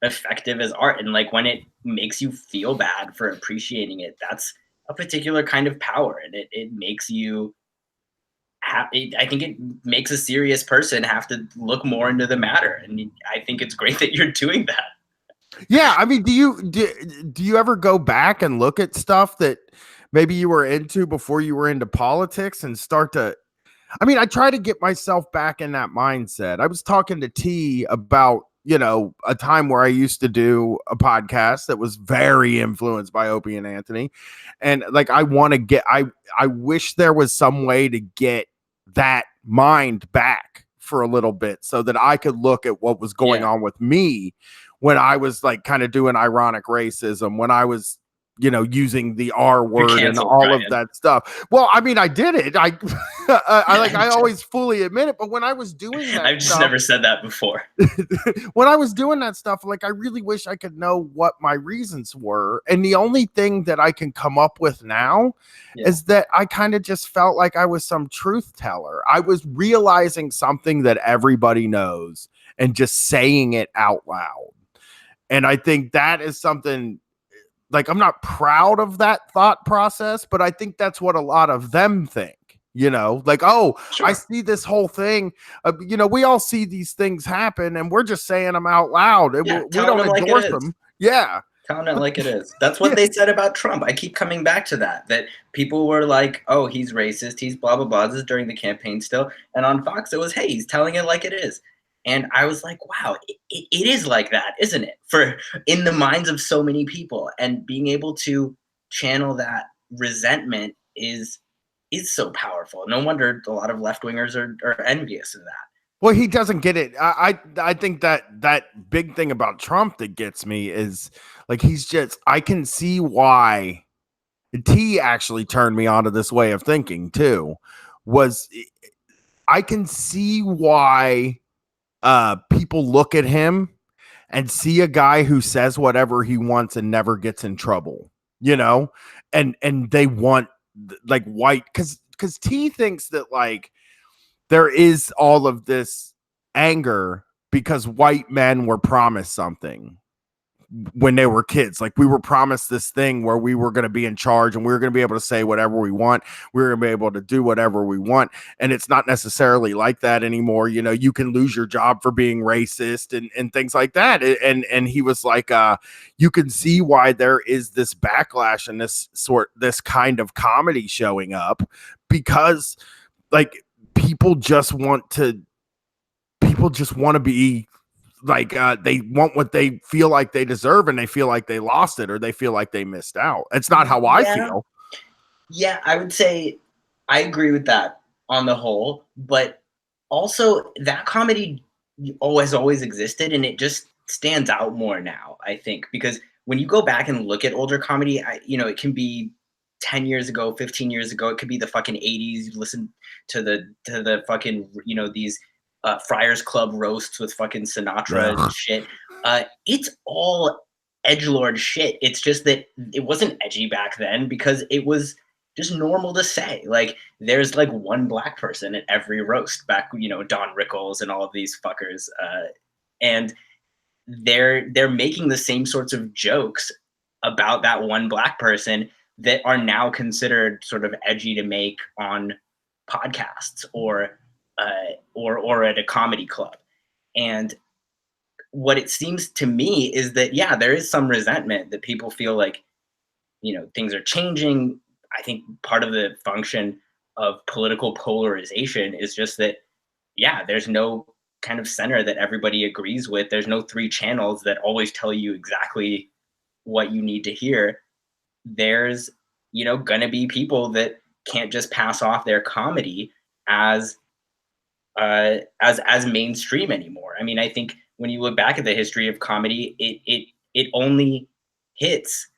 effective as art. And like when it makes you feel bad for appreciating it, that's a particular kind of power, and it makes you I think it makes a serious person have to look more into the matter, and I think it's great that you're doing that. Yeah, I mean, do you ever go back and look at stuff that maybe you were into before you were into politics and start to I mean, I try to get myself back in that mindset. I was talking to T about, a time where I used to do a podcast that was very influenced by Opie and Anthony. And like I want to get I wish there was some way to get that mind back for a little bit so that I could look at what was going Yeah, on with me when I was like kind of doing ironic racism, when I was using the R you're word and canceled, all of Brian. that stuff. Well, I mean, I did it. I always fully admit it, but when I was doing that I've just stuff, never said that before. when I was doing that stuff, like I really wish I could know what my reasons were. And the only thing that I can come up with now Yeah. is that I kind of just felt like I was some truth teller. I was realizing something that everybody knows and just saying it out loud. And I think that is something like I'm not proud of that thought process, but I think that's what a lot of them think. Like, oh, I Sure. see this whole thing. We all see these things happen and we're just saying them out loud. Yeah, We telling don't them like it endorse is. them. Yeah. Telling it like it is. That's what Yeah. they said about Trump. I keep coming back to that. That people were like, "Oh, he's racist. He's blah blah blah." This is during the campaign still, and on Fox it was, "Hey, he's telling it like it is." And I was like, "Wow, it is like that, isn't it?" For in the minds of so many people, and being able to channel that resentment is so powerful. No wonder a lot of left wingers are envious of that. Well, he doesn't get it. I think that big thing about Trump that gets me is like I can see why T actually turned me onto this way of thinking too. Was I can see why people look at him and see a guy who says whatever he wants and never gets in trouble, you know, and they want like white because T thinks that like there is all of this anger because white men were promised something when they were kids. Like we were promised this thing where we were going to be in charge and we were going to be able to say whatever we want. We were going to be able to do whatever we want. And it's not necessarily like that anymore. You can lose your job for being racist and things like that. And he was like, you can see why there is this backlash and this kind of comedy showing up because like people just want to be like they want what they feel like they deserve and they feel like they lost it or they feel like they missed out. It's not how I Yeah, feel. yeah, I would say I agree with that on the whole, but also that comedy always existed, and it just stands out more now, I think, because when you go back and look at older comedy, it can be 10 years ago, 15 years ago, it could be the fucking 80s. You listen to the fucking, these Friars Club roasts with fucking Sinatra and Ugh. shit. It's all edgelord shit. It's just that it wasn't edgy back then because it was just normal to say. Like there's like one black person at every roast back, Don Rickles and all of these fuckers. And they're making the same sorts of jokes about that one black person that are now considered sort of edgy to make on podcasts or at a comedy club. And what it seems to me is that yeah, there is some resentment that people feel like things are changing. I think part of the function of political polarization is just that yeah, there's no kind of center that everybody agrees with. There's no three channels that always tell you exactly what you need to hear. There's gonna be people that can't just pass off their comedy as as mainstream anymore. I mean, I think when you look back at the history of comedy, it only hits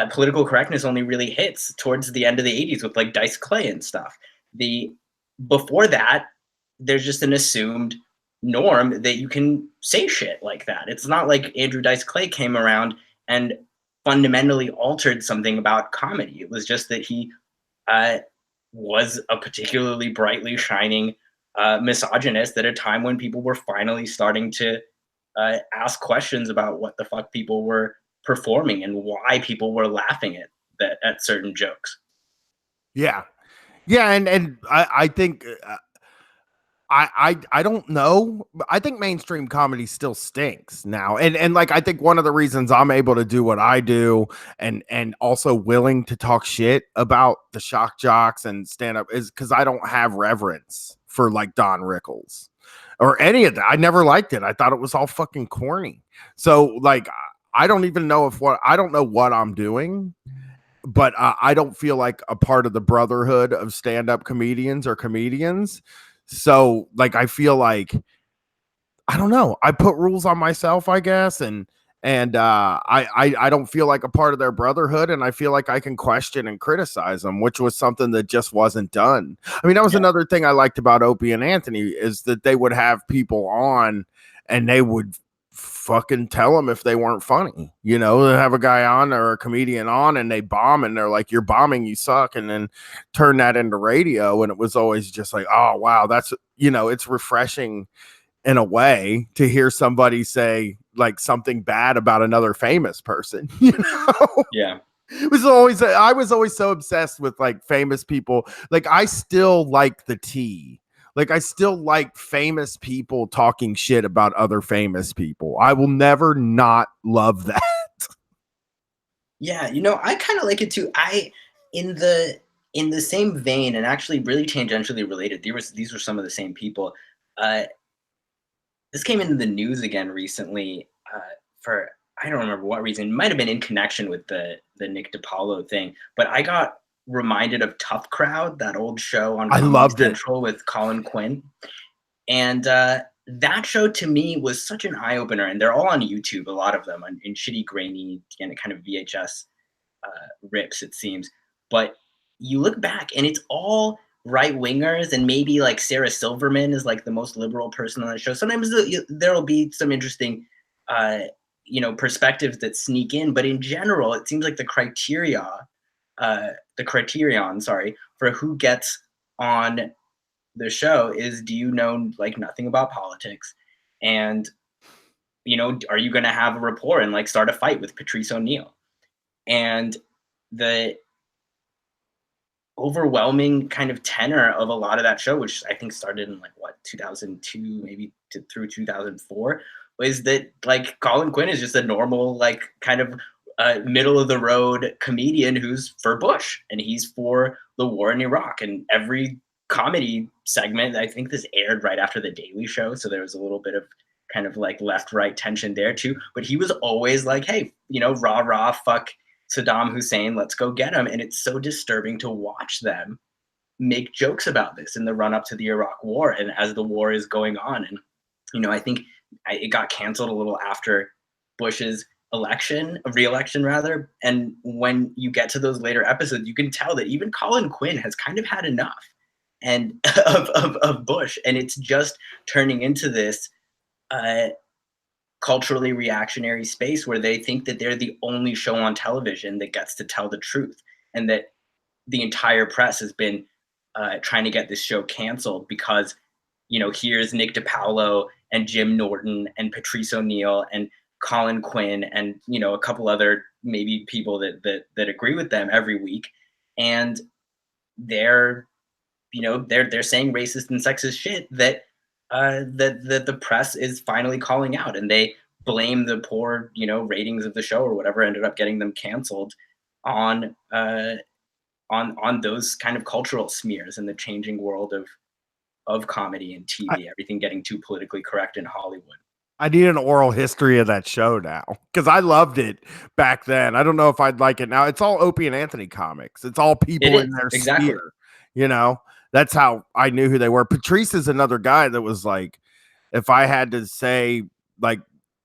political correctness only really hits towards the end of the 80s with like Dice Clay and stuff. The Before that, there's just an assumed norm that you can say shit like that. It's not like Andrew Dice Clay came around and fundamentally altered something about comedy. It was just that he uh, was a particularly brightly shining misogynist at a time when people were finally starting to ask questions about what the fuck people were performing and why people were laughing at certain jokes. Yeah. Yeah, and I think I don't know. I think mainstream comedy still stinks now. And like I think one of the reasons I'm able to do what I do and also willing to talk shit about the shock jocks and stand up is because I don't have reverence for like Don Rickles or any of that. I never liked it. I thought it was all fucking corny. So like I don't even know if what I don't know what I'm doing, but I don't feel like a part of the brotherhood of stand-up comedians or comedians. So like I feel like I don't know. I put rules on myself, I guess, and I don't feel like a part of their brotherhood, and I feel like I can question and criticize them, which was something that just wasn't done. I mean, that was Yeah. another thing I liked about Opie and Anthony is that they would have people on, and they would fucking tell them if they weren't funny. You know, they have a guy on or a comedian on, and they bomb, and they're like, "You're bombing, you suck," and then turn that into radio, and it was always just like, "Oh wow, that's it's refreshing." In a way to hear somebody say like something bad about another famous person, Yeah. it was always I was always so obsessed with like famous people. Like I still like the tea. Like I still like famous people talking shit about other famous people. I will never not love that. Yeah, I kind of like it too. In the in the same vein, and actually really tangentially related. These were some of the same people. Uh, this came into the news again recently for I don't remember what reason. It might have been in connection with the Nick DiPaolo thing, but I got reminded of Tough Crowd, that old show on I Comedy loved it. Central with Colin Quinn, and that show to me was such an eye opener. And they're all on YouTube, a lot of them, in shitty, grainy, and kind of VHS rips, it seems. But you look back and it's all right wingers, and maybe like Sarah Silverman is like the most liberal person on the show. Sometimes there'll be some interesting, uh, perspectives that sneak in, but in general, it seems like the criterion, sorry, for who gets on the show is, do you know like nothing about politics, and are you going to have a rapport and like start a fight with Patrice O'Neill? And the overwhelming kind of tenor of a lot of that show, which I think started in like what 2002, maybe through 2004, was that like Colin Quinn is just a normal like kind of middle of the road comedian who's for Bush and he's for the war in Iraq. And every comedy segment, I think this aired right after the Daily Show, so there was a little bit of kind of like left right tension there too. But he was always like, hey, rah rah, fuck Saddam Hussein, let's go get him. And it's so disturbing to watch them make jokes about this in the run up to the Iraq war and as the war is going on. And, I think it got canceled a little after Bush's re-election rather. And when you get to those later episodes, you can tell that even Colin Quinn has kind of had enough and of Bush. And it's just turning into this culturally reactionary space where they think that they're the only show on television that gets to tell the truth, and that the entire press has been trying to get this show canceled because here's Nick DiPaolo and Jim Norton and Patrice O'Neill and Colin Quinn and a couple other maybe people that agree with them every week, and they're they're saying racist and sexist shit that that the press is finally calling out, and they blame the poor ratings of the show or whatever ended up getting them canceled on on those kind of cultural smears in the changing world of comedy and TV, everything getting too politically correct in Hollywood. I need an oral history of that show now because I loved it back then. I don't know if I'd like it now. It's all Opie and Anthony comics. It's all It people in is, their exactly. sphere. You know, that's how I knew who they were. Patrice is another guy that was like, if I had to say like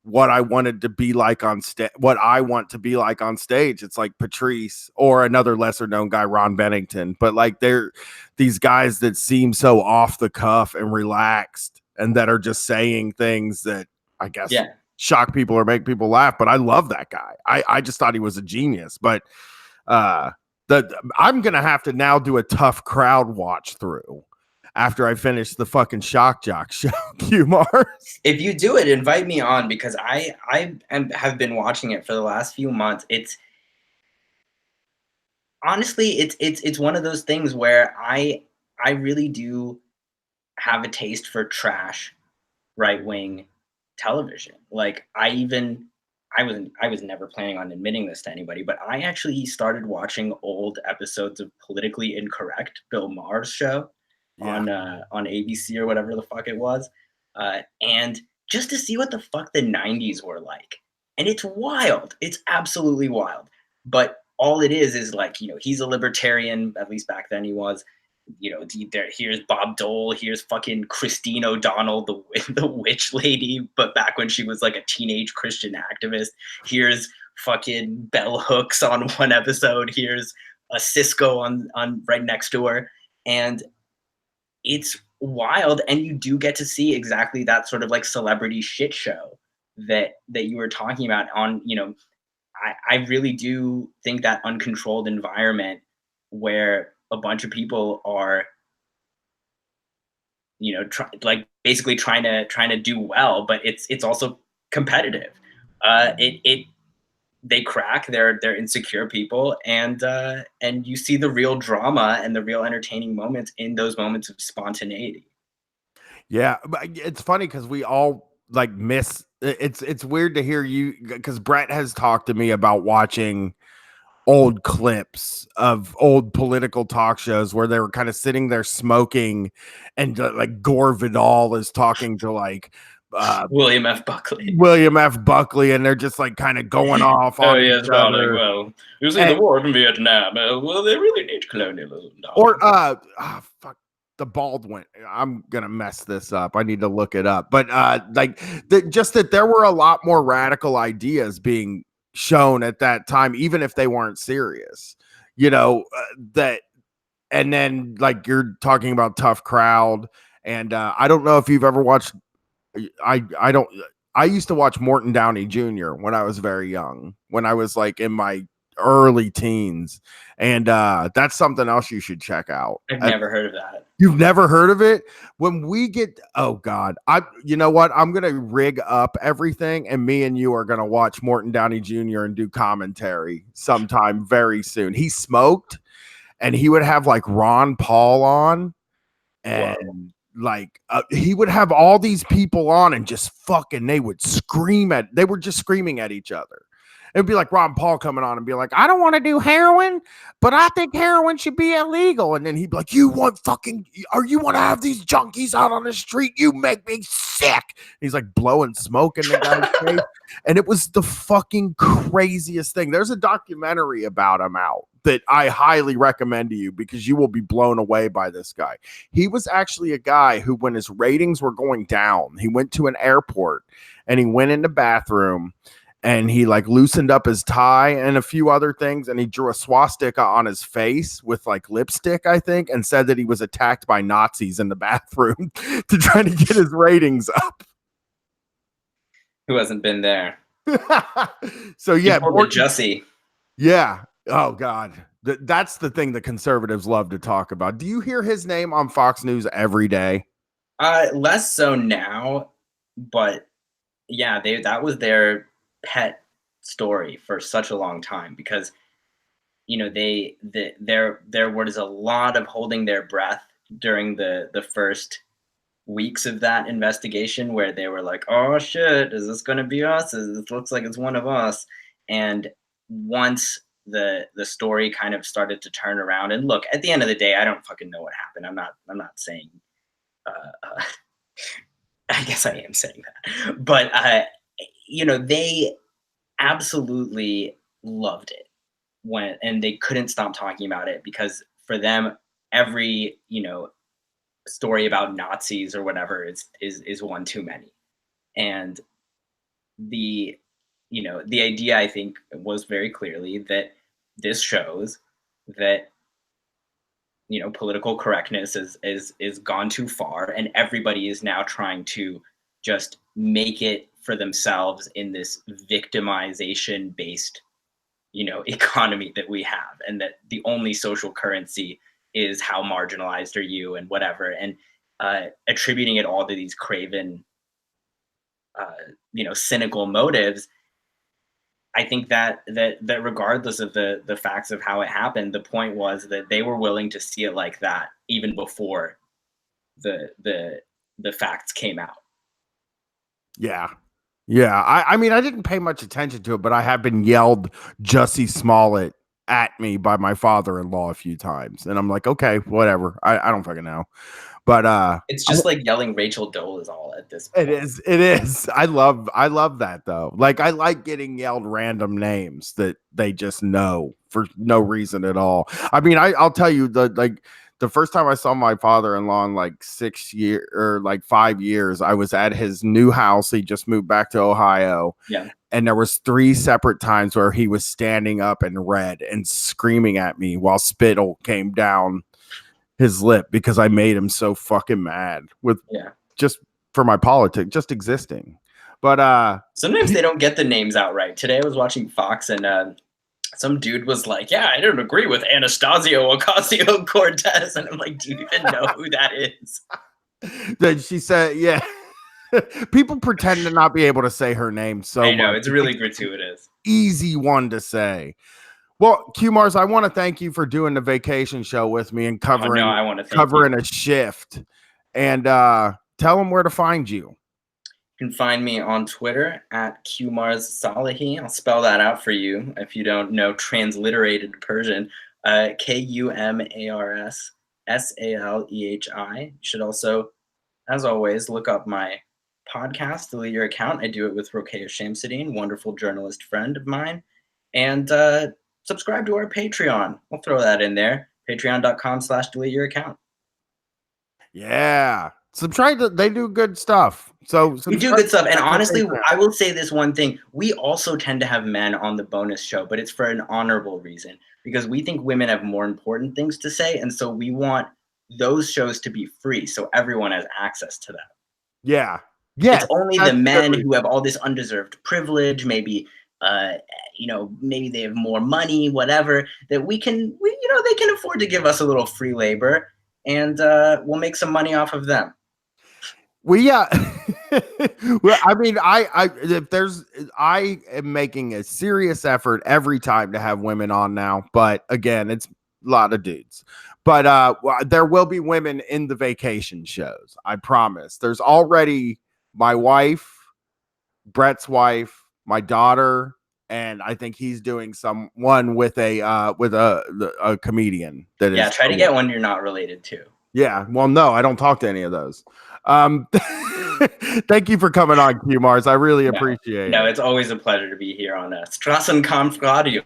what I wanted to be like on stage, what I want to be like on stage, it's like Patrice or another lesser known guy, Ron Bennington. But like they're these guys that seem so off the cuff and relaxed and that are just saying things that I guess Yeah. shock people or make people laugh. But I love that guy. I just thought he was a genius. But uh I'm gonna have to now do a Tough Crowd watch through after I finish the fucking shock jock show, Kumars. If you do it, invite me on because have been watching it for the last few months. It's honestly, it's one of those things where I really do have a taste for trash right wing television. Like I was never planning on admitting this to anybody, but I actually started watching old episodes of Politically Incorrect, Bill Maher's show Yeah. on ABC or whatever the fuck it was, and just to see what the fuck the '90s were like. And it's wild. It's absolutely wild. But all it is like, he's a libertarian. At least back then he was. Here's Bob Dole, here's fucking Christine O'Donnell, the witch lady, but back when she was like a teenage Christian activist. Here's fucking Bell Hooks on one episode. Here's a Cisco on right next to her, and it's wild. And you do get to see exactly that sort of like celebrity shit show that you were talking about on. I really do think that uncontrolled environment where a bunch of people are, basically trying to do well, but it's also competitive. It They crack. They're insecure people, and you see the real drama and the real entertaining moments in those moments of spontaneity. Yeah, but it's funny because we all like miss. It's weird to hear you because Brett has talked to me about watching old clips of old political talk shows where they were kind of sitting there smoking, and like Gore Vidal is talking to like William F. Buckley. William F. Buckley, and they're just like kind of going off Oh on each yes, darling. other. Well, you see, the And, war in Vietnam. Well, they really need colonialism, darling. or fuck, the Baldwin. I'm gonna mess this up. I need to look it up. But like just that there were a lot more radical ideas being shown at that time, even if they weren't serious. That, and then like you're talking about Tough Crowd, and I don't know if you've ever watched. I don't. I used to watch Morton Downey Jr. when I was very young, when I was like in my early teens, and that's something else you should check out. I've never heard of that. You've never heard of it? When we get, oh God, you know what? I'm gonna rig up everything, and me and you are gonna watch Morton Downey Jr. and do commentary sometime very soon. He smoked, and he would have like Ron Paul on, and Whoa. like he would have all these people on, and just fucking they were just screaming at each other. It'd be like Ron Paul coming on and be like, I don't want to do heroin, but I think heroin should be illegal. And then he'd be like, you want to have these junkies out on the street? You make me sick. He's like blowing smoke in the guy's face. And it was the fucking craziest thing. There's a documentary about him out that I highly recommend to you because you will be blown away by this guy. He was actually a guy who, when his ratings were going down, he went to an airport and he went in the bathroom and he like loosened up his tie and a few other things, and he drew a swastika on his face with like lipstick, I think, and said that he was attacked by Nazis in the bathroom to try to get his ratings up. Who hasn't been there? So yeah, Jussie. Yeah. Oh God, that's the thing that conservatives love to talk about. Do you hear his name on Fox News every day? Less so now, but yeah, that was their pet story for such a long time because there was a lot of holding their breath during the first weeks of that investigation where they were like, oh shit, is this going to be us? It looks like it's one of us. And once the story kind of started to turn around, and look, at the end of the day, I don't fucking know what happened. I'm not saying I guess I am saying that, but they absolutely loved it and they couldn't stop talking about it because for them, every story about Nazis or whatever is one too many. And the the idea, I think, was very clearly that this shows that political correctness is gone too far, and everybody is now trying to just make it for themselves in this victimization based economy that we have, and that the only social currency is how marginalized are you and whatever, and attributing it all to these craven, cynical motives. I think that regardless of the facts of how it happened, the point was that they were willing to see it like that even before the facts came out. Yeah. Yeah. I mean, I didn't pay much attention to it, but I have been yelled Jussie Smollett at me by my father-in-law a few times. And I'm like, okay, whatever. I don't fucking know. But It's just like yelling Rachel Dolezal at this point. it is. I love that though. Like I like getting yelled random names that they just know for no reason at all. I mean, I'll tell you the first time I saw my father-in-law in like 6 years or like 5 years, I was at his new house. He just moved back to Ohio. Yeah. And there was 3 separate times where he was standing up in red and screaming at me while spittle came down his lip because I made him so fucking mad with just for my politics, just existing. But sometimes they don't get the names out right. Today I was watching Fox and some dude was like, yeah, I don't agree with Anastasio Ocasio-Cortez. And I'm like, do you even know who that is? Then she said, yeah. People pretend to not be able to say her name. So I know, it's really gratuitous. Easy one to say. Well, Kumars, I want to thank you for doing the vacation show with me and covering a shift. And tell them where to find you. You can find me on Twitter at Kumars Salehi. I'll spell that out for you if you don't know transliterated Persian. Kumars Salehi. You should also, as always, look up my podcast, Delete Your Account. I do it with Rokeya Shamsuddin, wonderful journalist friend of mine. And subscribe to our Patreon. We'll throw that in there. Patreon.com/delete your account. Yeah. They do good stuff. So we do good stuff. And honestly, I will say this one thing. We also tend to have men on the bonus show, but it's for an honorable reason because we think women have more important things to say. And so we want those shows to be free so everyone has access to them. Yeah. Yeah. It's only the men who have all this undeserved privilege, maybe maybe they have more money, whatever, that they can afford to give us a little free labor and we'll make some money off of them. Well, yeah. Well, I mean, I am making a serious effort every time to have women on now, but again, it's a lot of dudes. But there will be women in the vacation shows. I promise. There's already my wife, Brett's wife, my daughter, and I think he's doing one with a comedian that is. Yeah, try to get one you're not related to. Yeah, well, no, I don't talk to any of those. Thank you for coming on, Kumars. I really appreciate it. No, it's always a pleasure to be here on Strassenkampf Radio.